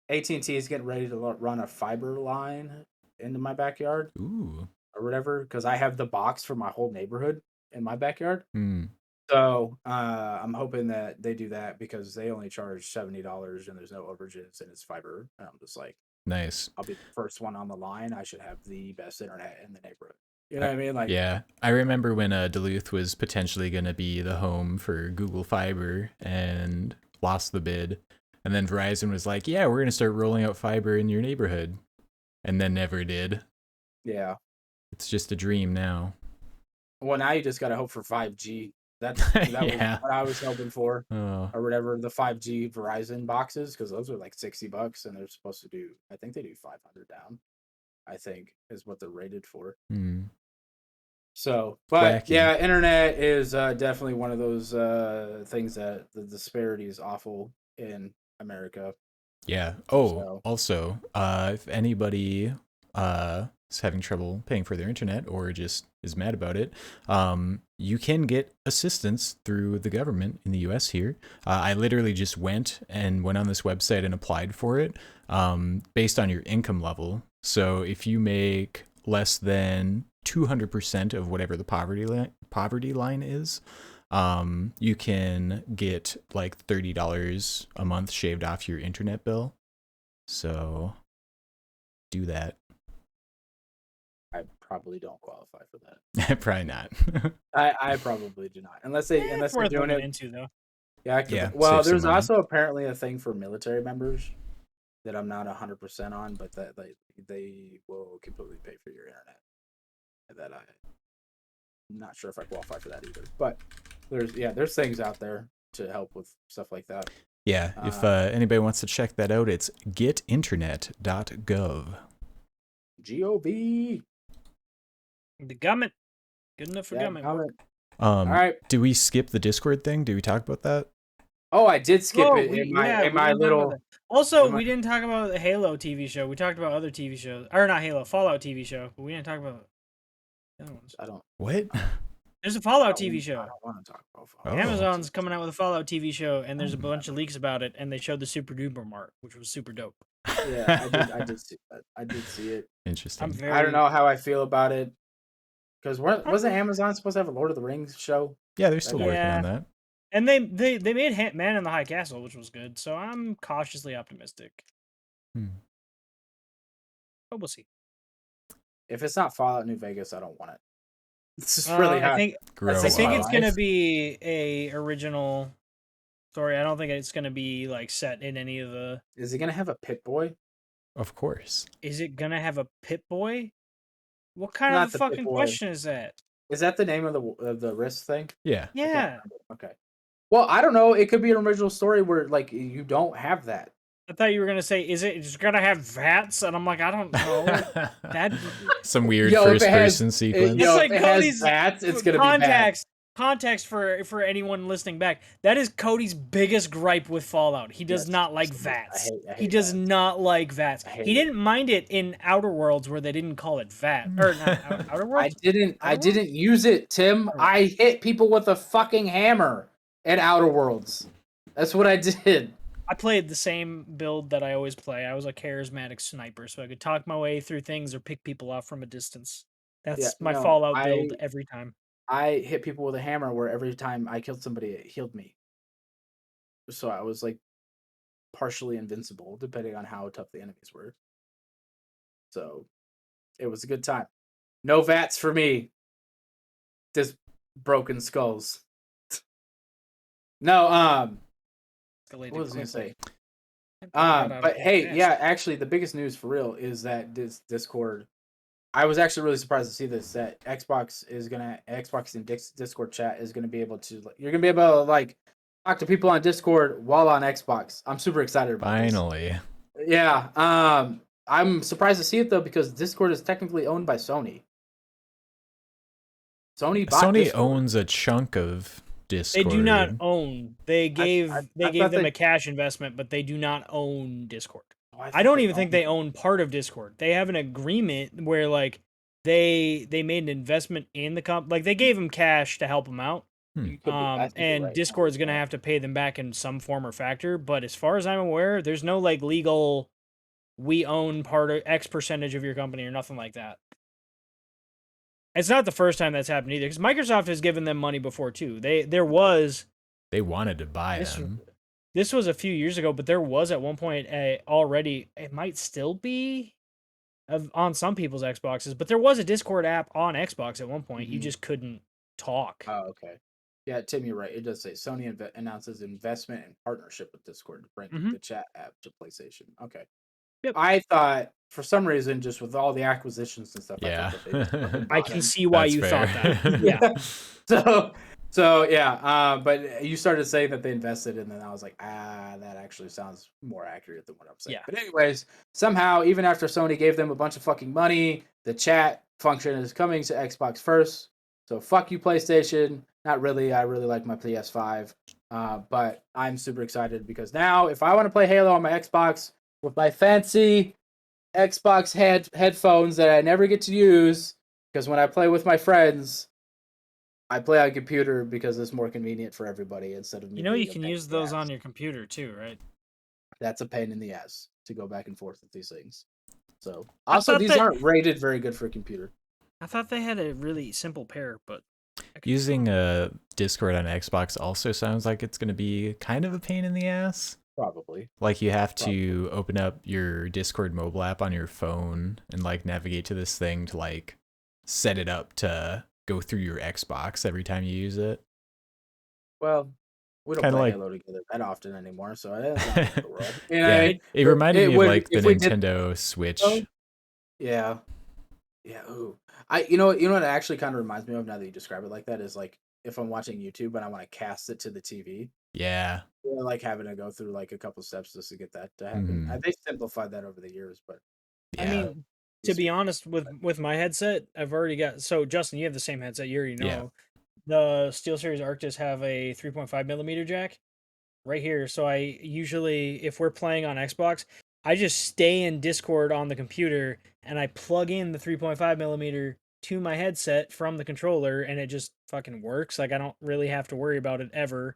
Speaker 2: AT&T is getting ready to run a fiber line into my backyard.
Speaker 3: Ooh.
Speaker 2: Or whatever, because I have the box for my whole neighborhood in my backyard.
Speaker 3: Hmm.
Speaker 2: So I'm hoping that they do that because they only charge $70 and there's no overages and it's fiber. And I'm just like,
Speaker 3: Nice.
Speaker 2: I'll be the first one on the line. I should have the best internet in the neighborhood. You know what I mean? Like,
Speaker 3: yeah, I remember when Duluth was potentially going to be the home for Google Fiber and lost the bid, and then Verizon was like, "Yeah, we're going to start rolling out fiber in your neighborhood," and then never did.
Speaker 2: Yeah,
Speaker 3: it's just a dream now.
Speaker 2: Well, now you just gotta hope for 5G. That was what I was hoping for, or whatever, the 5G Verizon boxes, because those are like $60, and they're supposed to do. I think they do 500 down. I think is what they're rated for. So, but yeah, internet is definitely one of those things that the disparity is awful in America.
Speaker 3: Yeah. Oh, also, if anybody is having trouble paying for their internet or just is mad about it, you can get assistance through the government in the US here. I literally just went on this website and applied for it based on your income level. So if you make less than 200% of whatever the poverty line is, you can get like $30 a month shaved off your internet bill. So do that.
Speaker 2: I probably don't qualify for that.
Speaker 3: Probably not.
Speaker 2: I probably do not, unless they're doing it
Speaker 1: into, though.
Speaker 2: Yeah. Well, there's also apparently a thing for military members that I'm not 100% on, but that they will completely pay for your internet. And that I'm not sure if I qualify for that either. But there's things out there to help with stuff like that.
Speaker 3: Yeah, if anybody wants to check that out, it's getinternet.gov.
Speaker 2: Gov.
Speaker 1: The government. Good enough for government.
Speaker 3: All right. Do we skip the Discord thing? Do we talk about that?
Speaker 2: Oh, I did skip it in my little.
Speaker 1: Also, we didn't talk about the Halo TV show. We talked about other TV shows, or not Halo, Fallout TV show, but we didn't talk about the other ones.
Speaker 2: I don't.
Speaker 3: What?
Speaker 1: There's a Fallout TV show.
Speaker 2: I don't want to talk about Fallout.
Speaker 1: Amazon's coming out with a Fallout TV show, and there's a bunch of leaks about it, and they showed the Super Duper Mart, which was super dope.
Speaker 2: Yeah, I did see that. I did see it.
Speaker 3: Interesting.
Speaker 2: I don't know how I feel about it, because wasn't Amazon supposed to have a Lord of the Rings show?
Speaker 3: Yeah, they're still working on that.
Speaker 1: And they made Man in the High Castle, which was good, so I'm cautiously optimistic. But we'll see.
Speaker 2: If it's not Fallout New Vegas, I don't want it. This is really hard.
Speaker 1: I think it's gonna be a original story. I don't think it's gonna be like set in any of the.
Speaker 2: Is it gonna have a Pip-Boy?
Speaker 3: Of course.
Speaker 1: Is it gonna have a Pip-Boy? What kind of fucking question is that?
Speaker 2: Is that the name of the wrist thing?
Speaker 3: Yeah.
Speaker 1: Yeah.
Speaker 2: Okay. Well, I don't know. It could be an original story where like you don't have that.
Speaker 1: I thought you were gonna say, "Is it just gonna have VATS?" And I'm like, I don't know. That
Speaker 3: some weird first-person sequence.
Speaker 1: It's like Cody's
Speaker 2: VATS. It's gonna be
Speaker 1: context for anyone listening back. That is Cody's biggest gripe with Fallout. He does not like VATS. He does not like VATS. He didn't mind it in Outer Worlds where they didn't call it VAT or not Outer Worlds.
Speaker 2: I didn't use it, Tim. I hit people with a fucking hammer at Outer Worlds. That's what I did.
Speaker 1: I played the same build that I always play. I was a charismatic sniper, so I could talk my way through things or pick people off from a distance.
Speaker 2: Yeah,
Speaker 1: That's my
Speaker 2: no,
Speaker 1: Fallout build every time.
Speaker 2: I hit people with a hammer where every time I killed somebody, it healed me. So I was like partially invincible, depending on how tough the enemies were. So it was a good time. No VATs for me. Just broken skulls. No, what was I gonna say? But hey, yeah, actually, the biggest news for real is that this Discord. I was actually really surprised to see this. That Xbox and Discord chat is gonna be able to. You're gonna be able to like talk to people on Discord while on Xbox. I'm super excited about
Speaker 3: Finally.
Speaker 2: this. Yeah. I'm surprised to see it though because Discord is technically owned by Sony. Sony
Speaker 3: Discord owns a chunk of Discord.
Speaker 1: They do not own. They gave
Speaker 2: thought
Speaker 1: them a cash investment, but they do not own Discord. I
Speaker 2: don't
Speaker 1: even think they own part of Discord. They have an agreement where like they made an investment in the like they gave them cash to help them out. And Discord's gonna have to pay them back in some form or factor. But as far as I'm aware, there's no like legal we own part of X percentage of your company or nothing like that. It's not the first time that's happened either, because Microsoft has given them money before too. They
Speaker 3: wanted to buy them.
Speaker 1: This was a few years ago, but there was at one point already. It might still be on some people's Xboxes, but there was a Discord app on Xbox at one point. You just couldn't talk.
Speaker 2: Oh, okay. Yeah, Tim, you're right. It does say Sony announces investment and partnership with Discord to bring the chat app to PlayStation. Okay.
Speaker 1: Yep.
Speaker 2: I thought for some reason, just with all the acquisitions and stuff,
Speaker 3: yeah,
Speaker 1: I can see why you thought that.
Speaker 2: Yeah. So yeah. But you started saying that they invested, and then I was like, that actually sounds more accurate than what I'm saying. Yeah. But anyways, somehow, even after Sony gave them a bunch of fucking money, the chat function is coming to Xbox first. So fuck you, PlayStation. Not really. I really like my PS5. But I'm super excited because now, if I want to play Halo on my Xbox with my fancy Xbox headphones that I never get to use, because when I play with my friends, I play on computer because it's more convenient for everybody instead of me.
Speaker 1: You can use those on your computer too, right?
Speaker 2: That's a pain in the ass to go back and forth with these things. So also, these aren't rated very good for a computer.
Speaker 1: I thought they had a really simple pair, but
Speaker 3: using a Discord on Xbox also sounds like it's going to be kind of a pain in the ass.
Speaker 2: Probably.
Speaker 3: Like you have to open up your Discord mobile app on your phone and like navigate to this thing to like set it up to go through your Xbox every time you use it.
Speaker 2: Well, we don't play Halo together that often anymore, so that's not the world.
Speaker 3: It reminded me of like the Nintendo Switch.
Speaker 2: Yeah. Ooh. You know what it actually kind of reminds me of now that you describe it like that is like if I'm watching YouTube and I want to cast it to the TV.
Speaker 3: Yeah.
Speaker 2: Like having to go through like a couple steps just to get that to happen. They simplified that over the years, but
Speaker 1: I mean, to be honest, with my headset, I've already got. So Justin, you have the same headset. You already know. Yeah. The SteelSeries Arctis have a 3.5 millimeter jack right here. So I usually, if we're playing on Xbox, I just stay in Discord on the computer and I plug in the 3.5 millimeter to my headset from the controller, and it just fucking works. Like I don't really have to worry about it ever.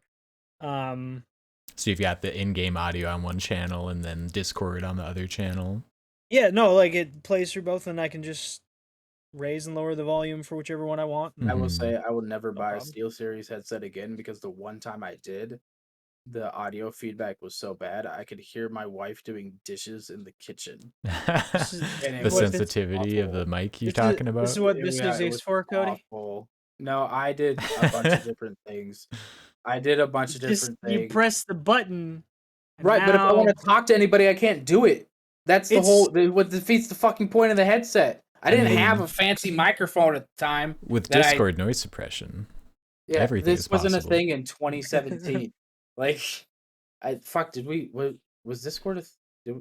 Speaker 3: So you've got the in-game audio on one channel and then Discord on the other channel.
Speaker 1: Yeah, no, like it plays through both, and I can just raise and lower the volume for whichever one I want.
Speaker 2: I will say I will never buy a SteelSeries headset again because the one time I did, the audio feedback was so bad I could hear my wife doing dishes in the kitchen.
Speaker 3: The sensitivity of the mic you're talking about.
Speaker 1: This is what this is for, Cody.
Speaker 2: No, I did a bunch of different things. Things.
Speaker 1: You press the button.
Speaker 2: Right, but if I want to talk to anybody, I can't do it. That's the whole. What defeats the fucking point of the headset. I didn't have a fancy microphone at the time.
Speaker 3: With Discord noise suppression.
Speaker 2: Yeah, everything this wasn't a thing in 2017. Like, did we? Was Discord?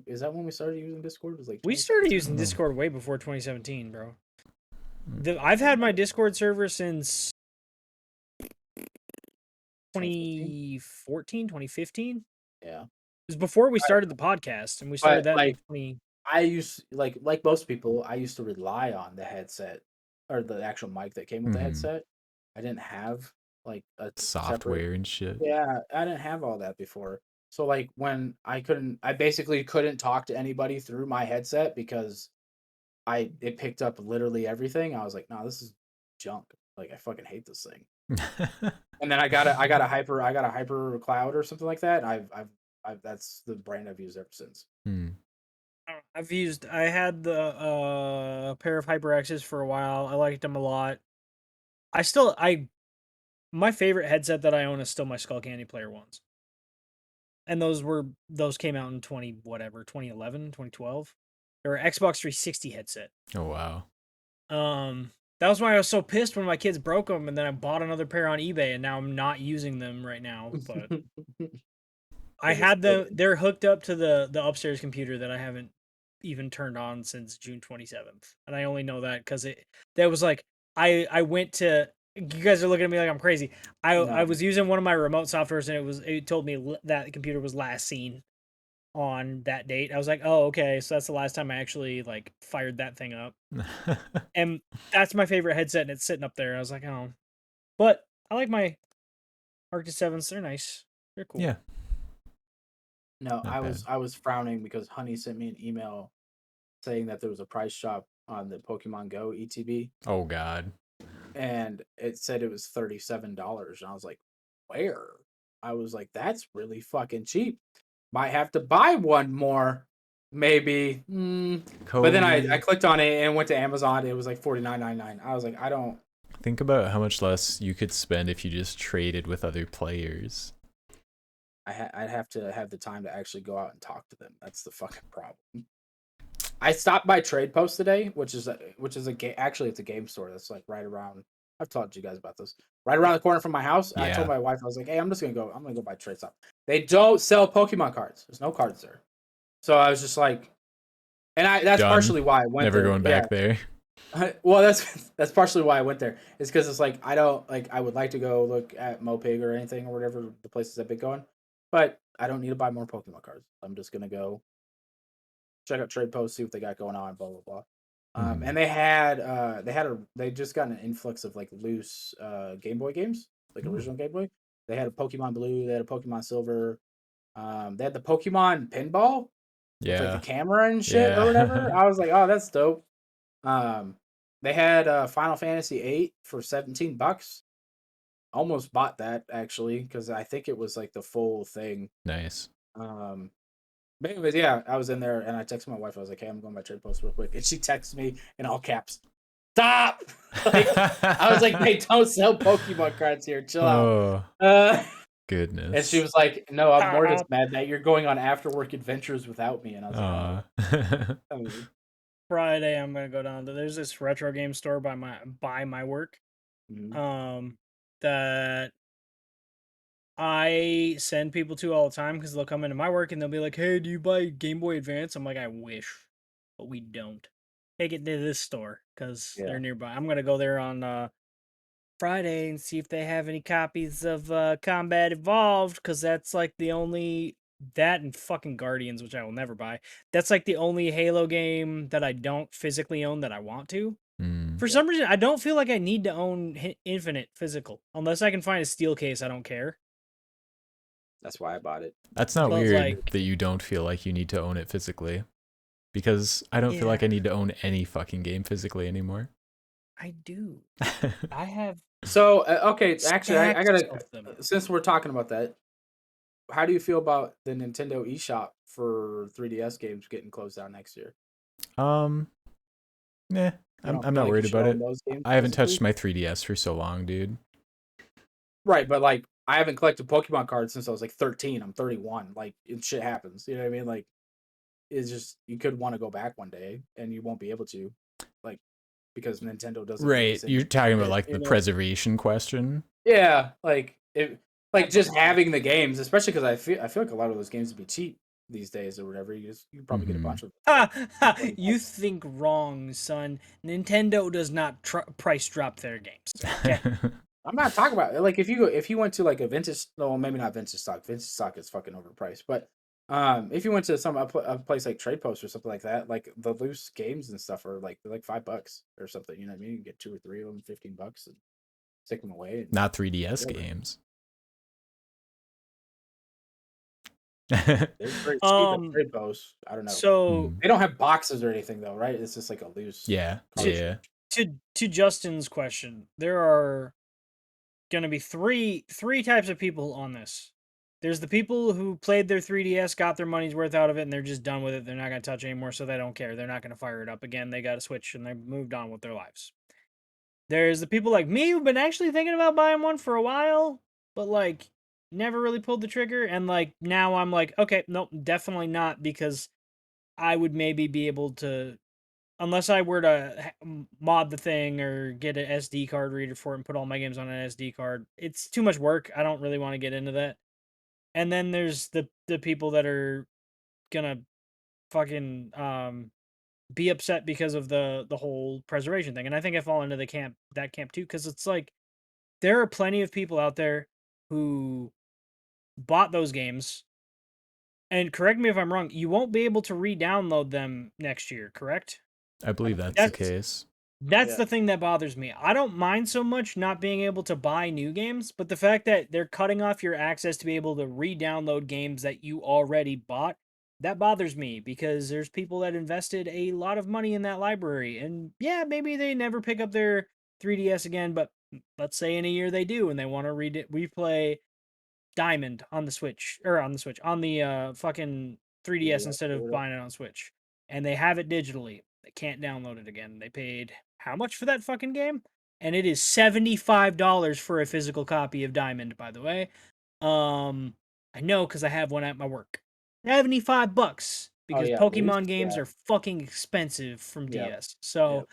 Speaker 2: Is that when we started using Discord? It was like
Speaker 1: we started using Discord way before 2017, bro. I've had my Discord server since 2014, 2015.
Speaker 2: Yeah. It
Speaker 1: was before we started the podcast, and we started that in 20.
Speaker 2: I used like most people, I used to rely on the headset or the actual mic that came with the headset. I didn't have like a
Speaker 3: software and shit.
Speaker 2: Yeah, I didn't have all that before. So like when I basically couldn't talk to anybody through my headset because it picked up literally everything. I was like, "No, this is junk. Like I fucking hate this thing." And then I got a hyper cloud or something like that. I've that's the brand I've used ever since.
Speaker 3: Hmm.
Speaker 1: I had the pair of HyperXs for a while. I liked them a lot. My favorite headset that I own is still my Skull Candy Player ones. And those came out in 2011, 2012. They were Xbox 360 headset.
Speaker 3: Oh wow.
Speaker 1: That was why I was so pissed when my kids broke them, and then I bought another pair on eBay, and now I'm not using them right now. But I
Speaker 2: Biggest
Speaker 1: had them;
Speaker 2: bitch.
Speaker 1: they're hooked up to the upstairs computer that I haven't even turned on since June 27th, and I only know that because that was like I went to. You guys are looking at me like I'm crazy. I
Speaker 2: No,
Speaker 1: was using one of my remote softwares, and it told me that the computer was last seen on that date. I was like, oh okay, so that's the last time I actually like fired that thing up. And that's my favorite headset, and it's sitting up there. I was like, oh, but I like my Arctis 7s. They're nice. They're cool.
Speaker 3: Yeah.
Speaker 2: no.
Speaker 3: Not bad.
Speaker 2: I was frowning because Honey sent me an email saying that there was a price drop on the Pokemon Go ETB,
Speaker 3: Oh god.
Speaker 2: and it said it was $37. And I was like, where? I was like, that's really fucking cheap. Might have to buy one more, maybe. But then I
Speaker 3: Cody.
Speaker 2: clicked on it and went to Amazon. It was like $49.99. I was like, I don't.
Speaker 3: Think about how much less you could spend if you just traded with other players.
Speaker 2: I'd have to have the time to actually go out and talk to them. That's the fucking problem. I stopped by Trade Post today, which is a game. Actually, it's a game store that's like right around. I've talked to you guys about this. Right around the corner from my house. I told
Speaker 3: Yeah.
Speaker 2: my wife, I was like, "Hey, I'm gonna go buy Trade Stop." They don't sell Pokemon cards. There's no cards there. So I was just like, and that's
Speaker 3: Done.
Speaker 2: partially why I went
Speaker 3: Never
Speaker 2: there.
Speaker 3: going
Speaker 2: Yeah.
Speaker 3: back there.
Speaker 2: Well, that's partially why I went there. It's because it's like I don't like. I would like to go look at Mopig or anything or whatever the places I've been going, but I don't need to buy more Pokemon cards. I'm just gonna go check out Trade Post, see what they got going on, blah blah blah. And they just got an influx of like loose Game Boy games, like
Speaker 3: Ooh.
Speaker 2: original Game Boy. They had a Pokemon Blue, they had a Pokemon Silver, they had the Pokemon Pinball with like the
Speaker 3: Yeah.
Speaker 2: camera and shit or whatever.
Speaker 3: Yeah.
Speaker 2: I was like, oh, that's dope. Um, they had Final Fantasy 8 for $17. Almost bought that actually because I think it was like the full thing.
Speaker 3: Nice.
Speaker 2: Um, but anyways, yeah, I was in there and I texted my wife. I was like, "Hey, I'm going by Trade Post real quick," and she texted me in all caps, "Stop!" Like I was like, "They don't sell Pokemon cards here. Chill out."
Speaker 3: Oh
Speaker 2: Uh, and she
Speaker 3: goodness.
Speaker 2: was like, "No, I'm more just
Speaker 1: Stop.
Speaker 2: mad that you're going on after work adventures without me." And I was like, "Oh."
Speaker 3: Aw.
Speaker 2: Oh.
Speaker 1: Friday, I'm gonna go down to there's this retro game store by my work.
Speaker 2: Mhm.
Speaker 1: That I send people to all the time because they'll come into my work and they'll be like, "Hey, do you buy Game Boy Advance?" I'm like, "I wish, but we don't." Take it to this store because
Speaker 2: Yeah,
Speaker 1: they're nearby. I'm gonna go there on Friday and see if they have any copies of Combat Evolved because that's like the only that and fucking Guardians, which I will never buy. That's like the only Halo game that I don't physically own that I want to.
Speaker 3: Mm.
Speaker 1: For
Speaker 2: yeah.
Speaker 1: some reason, I don't feel like I need to own Infinite physical unless I can find a steel case. I don't care.
Speaker 2: That's why I bought it.
Speaker 3: That's not
Speaker 1: But
Speaker 3: weird
Speaker 1: like,
Speaker 3: that you don't feel like you need to own it physically. Because I don't feel
Speaker 1: yeah,
Speaker 3: like I need to own any fucking game physically anymore.
Speaker 1: I do. I have
Speaker 2: So okay, actually, I
Speaker 1: stacks
Speaker 2: gotta
Speaker 1: of them.
Speaker 2: since we're talking about that, how do you feel about the Nintendo eShop for 3DS games getting closed down next year?
Speaker 3: um, nah,
Speaker 2: You don't
Speaker 3: I'm
Speaker 2: feel
Speaker 3: not
Speaker 2: like you
Speaker 3: worried
Speaker 2: should
Speaker 3: about
Speaker 2: own
Speaker 3: it.
Speaker 2: those games
Speaker 3: I haven't touched
Speaker 2: physically?
Speaker 3: my 3DS for so long, dude.
Speaker 2: Right, but like I haven't collected Pokemon cards since I was like 13. I'm 31. Like shit happens. You know what I mean? Like it's just you could want to go back one day and you won't be able to, like because Nintendo doesn't
Speaker 3: Right,
Speaker 2: release any
Speaker 3: you're talking about
Speaker 2: shit.
Speaker 3: like the
Speaker 2: You know?
Speaker 3: preservation question.
Speaker 2: Yeah, like like just having the games, especially because I feel like a lot of those games would be cheap these days or whatever. You can probably get a
Speaker 3: Mm-hmm.
Speaker 2: bunch of them for like
Speaker 1: Ha, ha,
Speaker 2: 20
Speaker 1: you
Speaker 2: bucks.
Speaker 1: think wrong, son. Nintendo does not price drop their games. Okay.
Speaker 2: I'm not talking about like if you went to like a vintage, well maybe not vintage stock. Vintage stock is fucking overpriced, but if you went to a place like Trade Post or something like that, like the loose games and stuff are like they're like $5 or something. You know what I mean? You can get two or three of them, $15, and stick them away. And
Speaker 3: Not 3DS
Speaker 2: whatever.
Speaker 3: games.
Speaker 2: They're pretty cheap at trade posts. I don't know.
Speaker 1: So
Speaker 2: They don't have boxes or anything though, right? It's just like a loose.
Speaker 3: Yeah.
Speaker 2: cartridge.
Speaker 3: Yeah.
Speaker 1: to Justin's question, there are going to be three types of people on this. There's the people who played their 3DS, got their money's worth out of it, and they're just done with it. They're not going to touch it anymore, so they don't care. They're not going to fire it up again. They got a Switch, and they moved on with their lives. There's the people like me who've been actually thinking about buying one for a while, but like never really pulled the trigger. And like now I'm like, okay, nope, definitely not, because I would maybe be able to, unless I were to mod the thing or get an SD card reader for it and put all my games on an SD card. It's too much work. I don't really want to get into that. And then there's the people that are gonna fucking be upset because of the whole preservation thing. And I think I fall into that camp too, because it's like there are plenty of people out there who bought those games. And correct me if I'm wrong, you won't be able to re-download them next year, correct?
Speaker 3: I believe that's the
Speaker 1: That's
Speaker 3: case.
Speaker 1: That's
Speaker 2: Yeah.
Speaker 1: the thing that bothers me. I don't mind so much not being able to buy new games, but the fact that they're cutting off your access to be able to re-download games that you already bought, that bothers me, because there's people that invested a lot of money in that library. And yeah, maybe they never pick up their 3DS again, but let's say in a year they do and they want to replay Diamond on the Switch, on the fucking 3DS
Speaker 2: Yeah,
Speaker 1: instead of buying it on Switch, and they have it digitally. They can't download it again. They paid how much for that fucking game? And it is $75 for a physical copy of Diamond, by the way. I know because I have one at my work. $75
Speaker 2: Oh
Speaker 1: because
Speaker 2: yeah, loose.
Speaker 1: Pokemon games
Speaker 2: Yeah,
Speaker 1: are fucking expensive from
Speaker 2: yeah,
Speaker 1: DS.
Speaker 2: yeah.
Speaker 1: So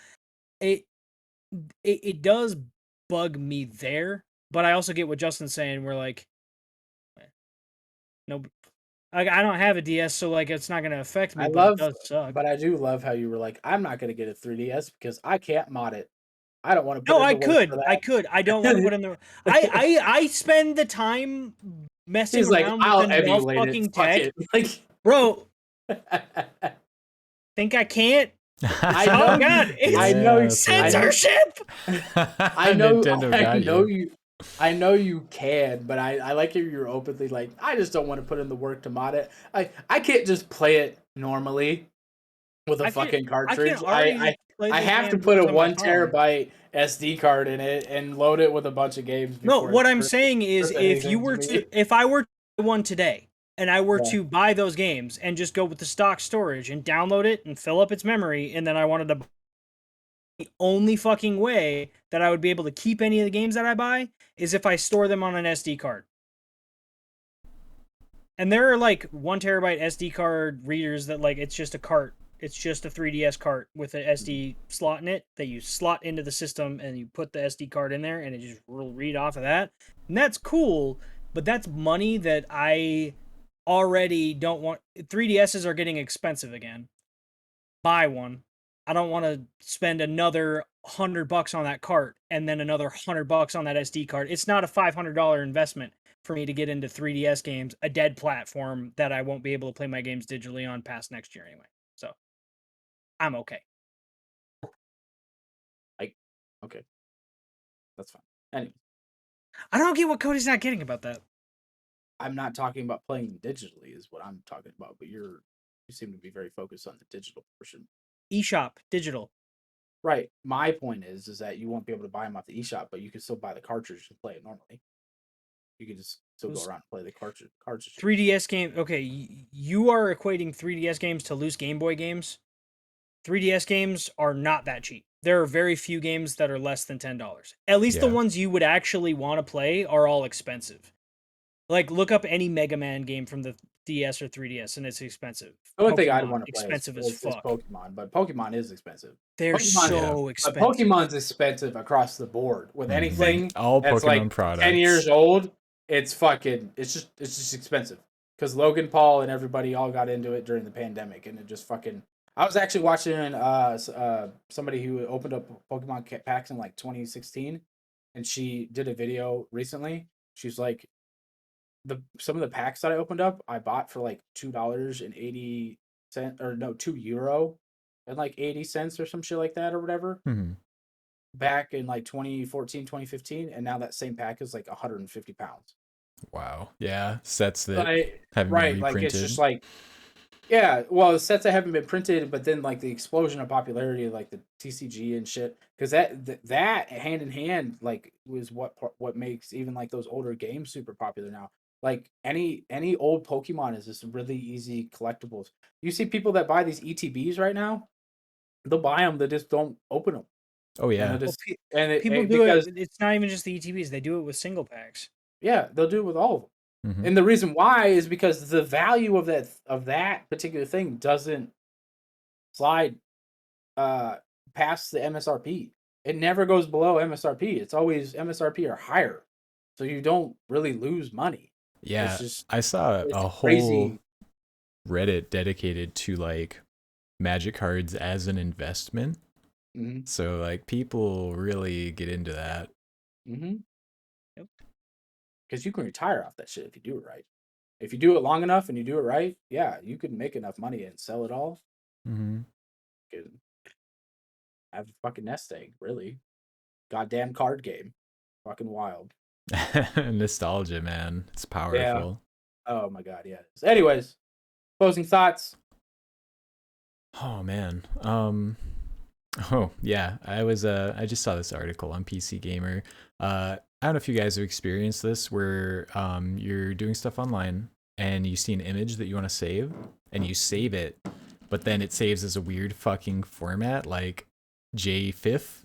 Speaker 1: it it does bug me there, but I also get what Justin's saying. We're like, no, I don't have a DS, so like it's not gonna affect me,
Speaker 2: I
Speaker 1: but it
Speaker 2: love,
Speaker 1: does suck.
Speaker 2: but I do love how you were like, I'm not gonna get a 3DS because I can't mod it. I don't want to put
Speaker 1: No,
Speaker 2: in
Speaker 1: I
Speaker 2: the work for
Speaker 1: could, I could. I don't want to put in the. I spend the time messing
Speaker 2: He's like,
Speaker 1: around with
Speaker 2: I'll
Speaker 1: enough
Speaker 2: emulate it.
Speaker 1: fucking
Speaker 2: Fuck
Speaker 1: tech,
Speaker 2: it. Like,
Speaker 1: bro. Think I can't?
Speaker 2: I
Speaker 1: Oh
Speaker 2: know,
Speaker 1: God, it's
Speaker 2: I know,
Speaker 3: Yes,
Speaker 2: I know,
Speaker 1: censorship.
Speaker 2: I know,
Speaker 3: Nintendo
Speaker 2: I
Speaker 3: got
Speaker 2: know
Speaker 3: you.
Speaker 2: you. I know you can, but I like how you're openly like, I just don't want to put in the work to mod it. I can't just play it normally with a
Speaker 1: I can
Speaker 2: fucking
Speaker 1: I can
Speaker 2: cartridge.
Speaker 1: already just play
Speaker 2: I
Speaker 1: the
Speaker 2: have to
Speaker 1: damn
Speaker 2: put a
Speaker 1: games on my
Speaker 2: 1
Speaker 1: phone.
Speaker 2: terabyte SD card in it and load it with a bunch of games
Speaker 1: No,
Speaker 2: before
Speaker 1: what
Speaker 2: it's
Speaker 1: I'm saying is,
Speaker 2: worth anything to me.
Speaker 1: if I were to buy one today, and I were
Speaker 2: Yeah.
Speaker 1: to buy those games and just go with the stock storage and download it and fill up its memory, and then I wanted to, the only fucking way that I would be able to keep any of the games that I buy is if I store them on an SD card. And there are like 1 terabyte SD card readers that like it's just a cart. It's just a 3DS cart with an SD slot in it that you slot into the system and you put the SD card in there and it just will read off of that. And that's cool, but that's money that I already don't want. 3DSs are getting expensive again. Buy one. I don't want to spend another $100 on that cart and then another $100 on that SD card. It's not a $500 investment for me to get into 3DS games, a dead platform that I won't be able to play my games digitally on past next year anyway. So I'm okay.
Speaker 2: Okay, that's fine. Anyway,
Speaker 1: I don't get what Cody's not getting about that.
Speaker 2: I'm not talking about playing digitally, is what I'm talking about. But you seem to be very focused on the digital portion.
Speaker 1: eShop, digital.
Speaker 2: Right. My point is that you won't be able to buy them off the eShop, but you can still buy the cartridge and play it normally. You can just still go around and play the cartridge.
Speaker 1: 3DS game. Okay, you are equating 3DS games to loose Game Boy games. 3DS games are not that cheap. There are very few games that are less than $10. At least the
Speaker 3: Yeah.
Speaker 1: ones you would actually want to play are all expensive. Like, look up any Mega Man game from the DS or 3DS, and it's expensive.
Speaker 2: The only thing I'd
Speaker 1: Pokemon,
Speaker 2: want to play
Speaker 1: expensive as
Speaker 2: is
Speaker 1: fuck.
Speaker 2: Pokemon, but Pokemon is expensive.
Speaker 1: They're
Speaker 2: Pokemon,
Speaker 1: so
Speaker 2: but
Speaker 1: expensive.
Speaker 2: Pokemon's expensive across the board with anything
Speaker 3: all
Speaker 2: that's
Speaker 3: Pokemon
Speaker 2: like
Speaker 3: products.
Speaker 2: 10 years old. It's just expensive because Logan Paul and everybody all got into it during the pandemic, and it just fucking. I was actually watching somebody who opened up Pokemon packs in like 2016, and she did a video recently. She's like, some of the packs that I opened up, I bought for like €2.80, or no, €2 and like 80 cents or some shit like that or whatever.
Speaker 3: Mhm.
Speaker 2: Back in like 2014, 2015, and now that same pack is like 150 pounds.
Speaker 3: Wow. Yeah. Sets that
Speaker 2: Like,
Speaker 3: haven't been
Speaker 2: right, like it's just
Speaker 3: reprinted.
Speaker 2: like, yeah, well, the sets that haven't been printed, but then like the explosion of popularity of like the TCG and shit, because that hand in hand like was what makes even like those older games super popular now. Like any old Pokemon is just really easy collectibles. You see people that buy these ETBs right now, they'll buy them, they just don't open them,
Speaker 3: Oh
Speaker 2: and they'll
Speaker 3: yeah.
Speaker 1: Well,
Speaker 2: just and
Speaker 1: people do it.
Speaker 2: because
Speaker 1: It's not even just the ETBs; they do it with single packs.
Speaker 2: yeah, they'll do it with all of them.
Speaker 3: Hmm.
Speaker 2: And the reason why is because the value of that particular thing doesn't slide uh past the MSRP. It never goes below MSRP. It's always MSRP or higher. So you don't really lose money. It's
Speaker 3: Yeah.
Speaker 2: just
Speaker 3: I saw
Speaker 2: it's
Speaker 3: a whole
Speaker 2: crazy.
Speaker 3: Reddit dedicated to like magic cards as an investment.
Speaker 2: Hmm.
Speaker 3: So like people really get into that.
Speaker 2: Hmm.
Speaker 1: Yep.
Speaker 2: Because you can retire off that shit if you do it right. If you do it long enough and you do it right, yeah, you can make enough money and sell it all.
Speaker 3: Hmm.
Speaker 2: Could have a fucking nest egg, really. Goddamn card game. Fucking wild.
Speaker 3: Nostalgia, man. It's
Speaker 2: Yeah.
Speaker 3: powerful.
Speaker 2: Oh my god, yeah. Anyways, closing thoughts.
Speaker 3: Oh man. Oh yeah. I just saw this article on PC Gamer. I don't know if you guys have experienced this where you're doing stuff online and you see an image that you want to save and you save it, but then it saves as a weird fucking format like JFIF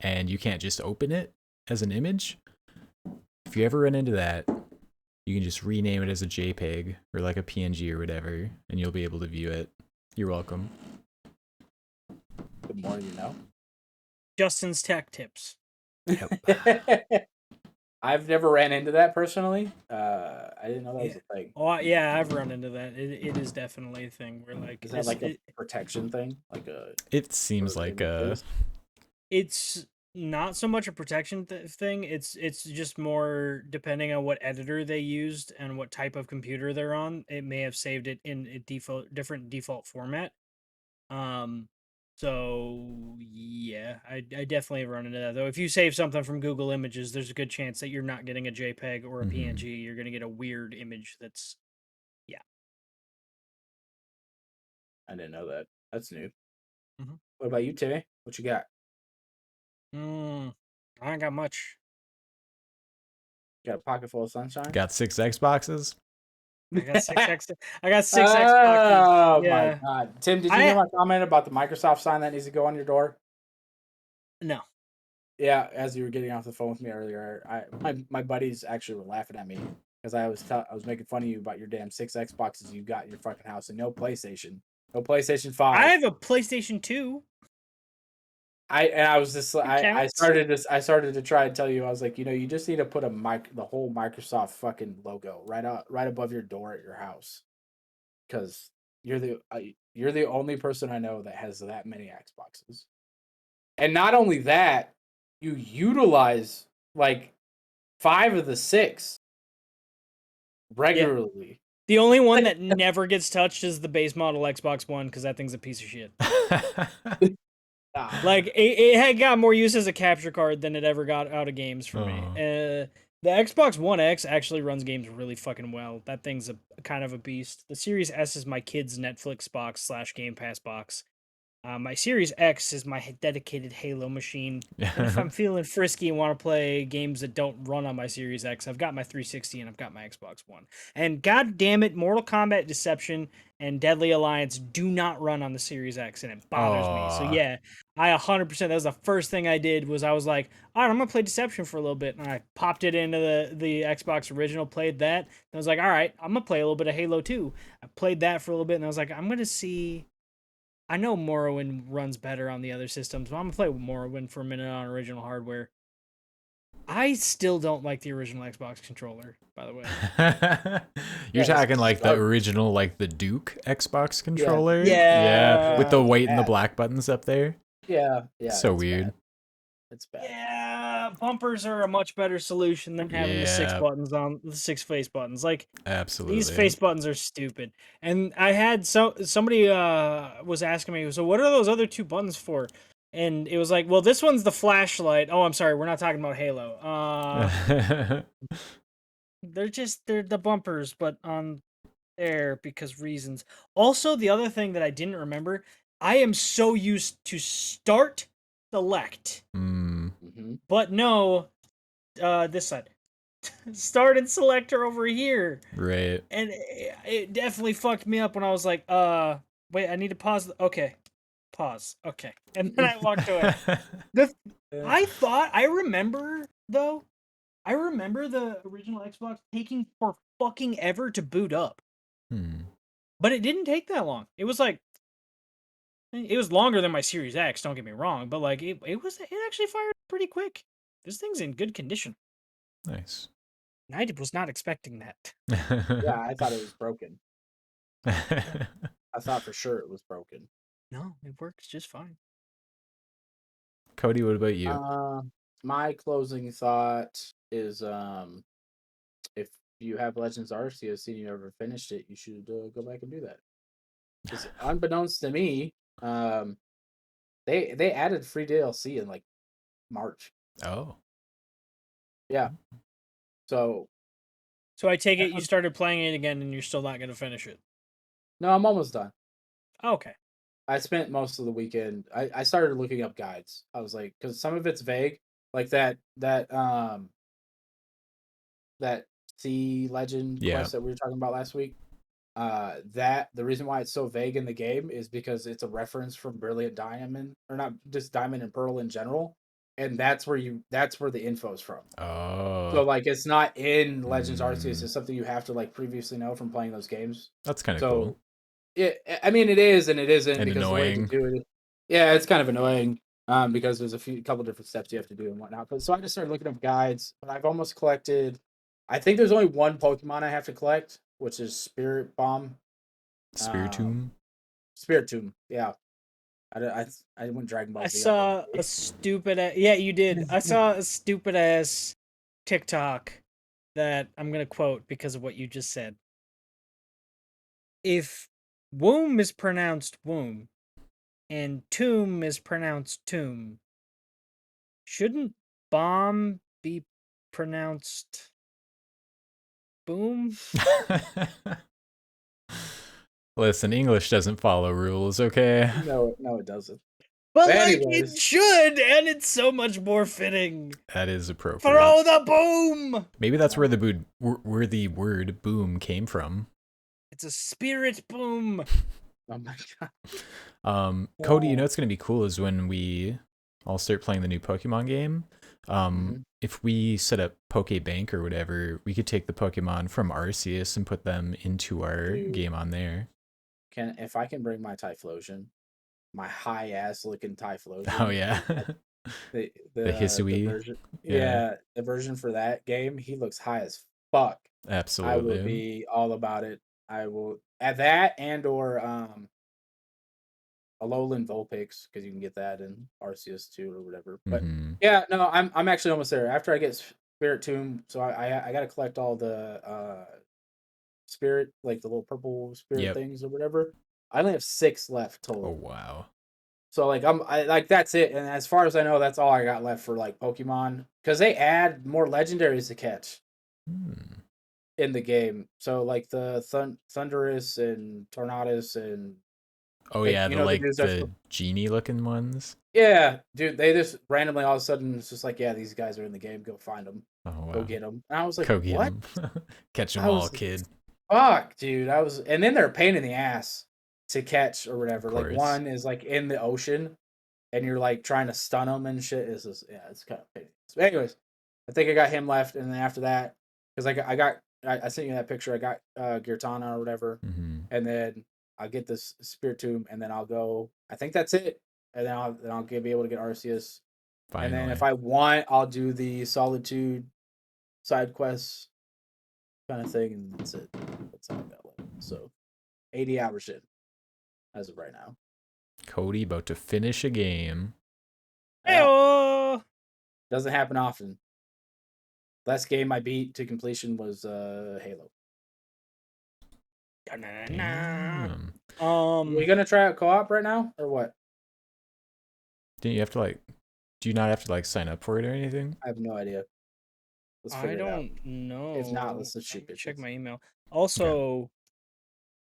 Speaker 3: and you can't just open it as an image. If you ever run into that, you can just rename it as a JPEG or like a PNG or whatever, and you'll be able to view it. You're welcome.
Speaker 2: The more you know.
Speaker 1: Justin's tech tips.
Speaker 3: Yep.
Speaker 2: I've never ran into that personally. I didn't know that was
Speaker 1: Yeah.
Speaker 2: a thing.
Speaker 1: Oh, yeah, I've run into that. It is definitely a thing where like
Speaker 2: Is that like a protection thing? Like a
Speaker 3: It seems
Speaker 2: for
Speaker 3: like a.
Speaker 2: images?
Speaker 1: it's not so much a protection thing. It's just more depending on what editor they used and what type of computer they're on. It may have saved it in a different default format. Um, so yeah, I definitely have run into that though. If you save something from Google Images, there's a good chance that you're not getting a JPEG or a
Speaker 3: Mhm.
Speaker 1: PNG. You're gonna get a weird image that's yeah.
Speaker 2: I didn't know that. That's new.
Speaker 1: Mhm.
Speaker 2: What about you, Timmy? What you got?
Speaker 1: I ain't got much.
Speaker 2: You got a pocket full of sunshine?
Speaker 3: Got 6 Xboxes.
Speaker 1: I got six X. I got six Xboxes.
Speaker 2: Oh my
Speaker 1: Yeah,
Speaker 2: god. Tim, did you hear
Speaker 1: I
Speaker 2: my comment about the Microsoft sign that needs to go on your door?
Speaker 1: no.
Speaker 2: Yeah, as you were getting off the phone with me earlier, my buddies actually were laughing at me because I was making fun of you about your damn 6 Xboxes you got in your fucking house and no PlayStation, no PlayStation
Speaker 1: I
Speaker 2: 5.
Speaker 1: have a PlayStation 2.
Speaker 2: I was just
Speaker 1: It
Speaker 2: I
Speaker 1: counts.
Speaker 2: started to try and tell you I was like, you know, you just need to put the whole Microsoft fucking logo right above your door at your house because you're the only person I know that has that many Xboxes. And not only that, you utilize like 5 of the 6
Speaker 1: Yeah.
Speaker 2: regularly.
Speaker 1: The only one that never gets touched is the base model Xbox One because that thing's a piece of shit.
Speaker 2: Ah,
Speaker 1: Like it had got more use as a capture card than it ever got out of games for me.
Speaker 3: Oh.
Speaker 1: The Xbox One X actually runs games really fucking well. That thing's a kind of a beast. The Series S is my kid's Netflix box / Game Pass box. My Series X is my dedicated Halo machine. And if I'm feeling frisky and want to play games that don't run on my Series X, I've got my 360 and I've got my Xbox One. And god damn it, Mortal Kombat Deception and Deadly Alliance do not run on the Series X, and it bothers me. So
Speaker 3: Aw.
Speaker 1: yeah, I 100%. That was the first thing I did. Was I was like, all right, I'm gonna play Deception for a little bit, and I popped it into the Xbox original, played that. And I was like, all right, I'm gonna play a little bit of Halo 2. I played that for a little bit, and I was like, I'm gonna see. I know Morrowind runs better on the other systems, but I'm gonna play Morrowind for a minute on original hardware. I still don't like the original Xbox controller, by the way.
Speaker 3: You're
Speaker 2: yeah,
Speaker 3: talking
Speaker 2: it's
Speaker 3: like the
Speaker 2: garbage.
Speaker 3: original, like the Duke Xbox
Speaker 2: Yeah,
Speaker 3: controller? Yeah, with
Speaker 1: Yeah.
Speaker 3: the
Speaker 2: it's
Speaker 3: white and the
Speaker 2: bad.
Speaker 3: black buttons up there.
Speaker 2: Yeah,
Speaker 3: So
Speaker 2: it's bad.
Speaker 3: weird.
Speaker 2: It's bad.
Speaker 1: Yeah, bumpers are a much better solution than having the six
Speaker 3: Yeah,
Speaker 1: buttons on the six face buttons. Like these
Speaker 3: absolutely.
Speaker 1: face buttons are stupid. And I had somebody was asking me, so what are those other two buttons for? And it was like, well, this one's the flashlight. Oh, I'm sorry, we're not talking about Halo. they're the bumpers, but on there because reasons. Also, the other thing that I didn't remember, I am so used to start select,
Speaker 2: Mm-hmm.
Speaker 1: but no, this side. Start and select are over here.
Speaker 3: Right.
Speaker 1: And it definitely fucked me up when I was like, wait, I need to pause. Okay, pause. Okay, and then I walked away. The I remember though. I remember the original Xbox taking for fucking ever to boot up, but it didn't take that long. It was like it was longer than my Series X. Don't get me wrong, but like it actually fired pretty quick. This thing's in good condition.
Speaker 3: Nice.
Speaker 1: I was not expecting that.
Speaker 2: Yeah, I thought it was broken. I thought for sure it was broken.
Speaker 1: No, it works just fine.
Speaker 3: Cody, what about you?
Speaker 2: My closing thought is if you have Legends Arceus and you never finished it, you should go back and do that. Because unbeknownst to me, they added free DLC in like March.
Speaker 3: Oh.
Speaker 2: Yeah. So
Speaker 1: So I take it you started playing it again and you're still not going to finish it.
Speaker 2: no, I'm almost done.
Speaker 1: Okay.
Speaker 2: I spent most of the weekend. I started looking up guides. I was like, because some of it's vague, like that sea legend
Speaker 3: Yeah.
Speaker 2: quest that we were talking about last week. That the reason why it's so vague in the game is because it's a reference from Brilliant Diamond, or not just Diamond and Pearl in general, and that's where the info's from.
Speaker 3: Oh.
Speaker 2: So like it's not in Legends Arceus. It's something you have to like previously know from playing those games.
Speaker 3: That's kind of
Speaker 2: So
Speaker 3: cool.
Speaker 2: I mean, it is and it isn't
Speaker 3: And
Speaker 2: because the way to
Speaker 3: annoying.
Speaker 2: do it. Yeah, it's kind of annoying. Because there's a couple different steps you have to do and whatnot. But so I just started looking up guides. But I've almost collected. I think there's only one Pokemon I have to collect, which is Spirit Bomb.
Speaker 3: Spiritomb.
Speaker 2: Spirit Tomb. Yeah, I went Dragon Ball
Speaker 1: I
Speaker 2: Z on
Speaker 1: saw a stupid yeah, you did. I saw a stupid ass TikTok that I'm going to quote because of what you just said. If womb is pronounced womb and tomb is pronounced tomb, shouldn't bomb be pronounced boom?
Speaker 3: Listen, English doesn't follow rules, okay?
Speaker 2: No, it doesn't.
Speaker 1: But
Speaker 2: But
Speaker 1: like
Speaker 2: anyways,
Speaker 1: it should, and it's so much more fitting.
Speaker 3: That is appropriate.
Speaker 1: Throw the boom.
Speaker 3: Maybe that's where the word boom came from.
Speaker 1: It's a spirit boom.
Speaker 2: oh my god.
Speaker 3: Cody, you know what's gonna be cool is when we all start playing the new Pokemon game.
Speaker 2: Mhm.
Speaker 3: If we set up Pokebank or whatever, we could take the Pokemon from Arceus and put them into our game on there.
Speaker 2: If I can bring my Typhlosion, my high ass looking Typhlosion.
Speaker 3: Oh yeah.
Speaker 2: The
Speaker 3: Hisui.
Speaker 2: version, yeah, the version for that game. He looks high as fuck. I will
Speaker 3: Absolutely.
Speaker 2: be all about it. I will at that and or Alolan Vulpix because you can get that in Arceus too or whatever. But yeah, no, I'm actually almost there. After I get Spirit Tomb, so I got to collect all the spirit, like the little purple spirit things or whatever. I only have 6 left total.
Speaker 3: Oh wow.
Speaker 2: So like I like that's it, and as far as I know, that's all I got left for like Pokemon because they add more legendaries to catch in the game. So like the Thundurus and Tornadus and
Speaker 3: Oh
Speaker 2: like
Speaker 3: yeah,
Speaker 2: you
Speaker 3: the
Speaker 2: know the
Speaker 3: like
Speaker 2: dudes that
Speaker 3: the genie looking ones.
Speaker 2: yeah, dude, they just randomly all of a sudden it's just like yeah these guys are in the game, go find them,
Speaker 3: Oh wow.
Speaker 2: go get them. And I was like
Speaker 3: Go get
Speaker 2: what?
Speaker 3: 'em. Catch them
Speaker 2: I
Speaker 3: all,
Speaker 2: was
Speaker 3: kid.
Speaker 2: fuck, dude. And then they're a pain in the ass to catch or whatever.
Speaker 3: Of
Speaker 2: Like
Speaker 3: course.
Speaker 2: one is like in the ocean, and you're like trying to stun them and shit. It's just yeah, it's kind of pain. So, anyways, I think I got him left, and then after that, because I sent you that picture. I got Girtana or whatever, and then I'll get this Spirit Tomb, and then I'll go. I think that's it, and then I'll be able to get Arceus. And then if
Speaker 3: Finally.
Speaker 2: I want, I'll do the Solitude side quests kind of thing, and that's it. That's all I got left. So 80 hours in as of right now.
Speaker 3: Cody about to finish a game.
Speaker 2: Yeah,
Speaker 1: Hey-oh!
Speaker 2: doesn't happen often. Last game I beat to completion was Halo.
Speaker 3: Damn.
Speaker 2: We gonna try out co-op right now or what?
Speaker 3: Didn't you have to like? Do you not have to like sign up for it or anything?
Speaker 2: I have no idea. Let's
Speaker 1: I
Speaker 2: figure it out.
Speaker 1: don't know.
Speaker 2: If not, let's just
Speaker 1: Let
Speaker 2: shoot
Speaker 1: me check
Speaker 2: bitches.
Speaker 1: my email. Also,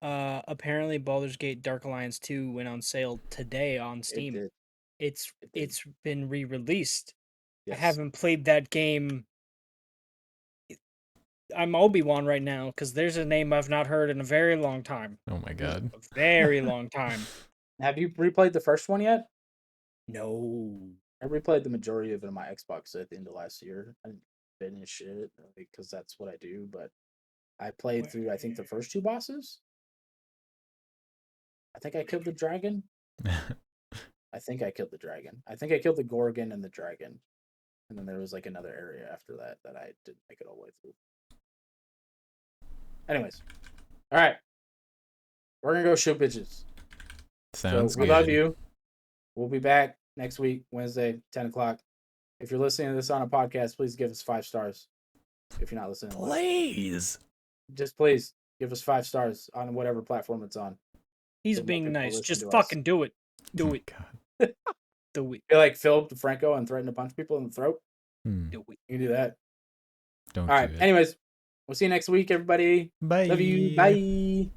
Speaker 1: apparently Baldur's Gate Dark Alliance 2 went on sale today on
Speaker 2: It
Speaker 1: Steam.
Speaker 2: did.
Speaker 1: It's
Speaker 2: It did.
Speaker 1: it's been re-released. I
Speaker 2: Yes.
Speaker 1: haven't played that game. I'm Obi-Wan right now because there's a name I've not heard in a very long time.
Speaker 3: Oh my god.
Speaker 1: A very long time.
Speaker 2: Have you replayed the first one yet?
Speaker 1: No.
Speaker 2: I replayed the majority of it on my Xbox at the end of last year. I didn't finish it because that's what I do, but I played through, I think, the first 2 bosses. I think I killed the dragon. I think I killed the dragon. I think I killed the Gorgon and the dragon. And then there was like another area after that that I didn't make it all the way through. Anyways. All right. We're going to go shoot bitches.
Speaker 3: Sounds
Speaker 2: So we
Speaker 3: good.
Speaker 2: love you. We'll be back next week, Wednesday, 10 o'clock. If you're listening to this on a podcast, please give us 5 stars. If you're not listening,
Speaker 3: Please.
Speaker 2: just please give us 5 stars on whatever platform it's on.
Speaker 1: He's
Speaker 2: So more
Speaker 1: being
Speaker 2: people
Speaker 1: nice.
Speaker 2: listen
Speaker 1: Just
Speaker 2: to us.
Speaker 1: fucking do it.
Speaker 3: Oh
Speaker 1: Do
Speaker 3: my
Speaker 1: it.
Speaker 3: god.
Speaker 1: Do it.
Speaker 2: Feel like Philip DeFranco and threaten to punch people in the throat.
Speaker 1: Do it.
Speaker 2: You can do that.
Speaker 3: Don't
Speaker 2: All right.
Speaker 3: do it.
Speaker 2: Anyways, we'll see you next week, everybody.
Speaker 3: Bye.
Speaker 2: Love you. Bye.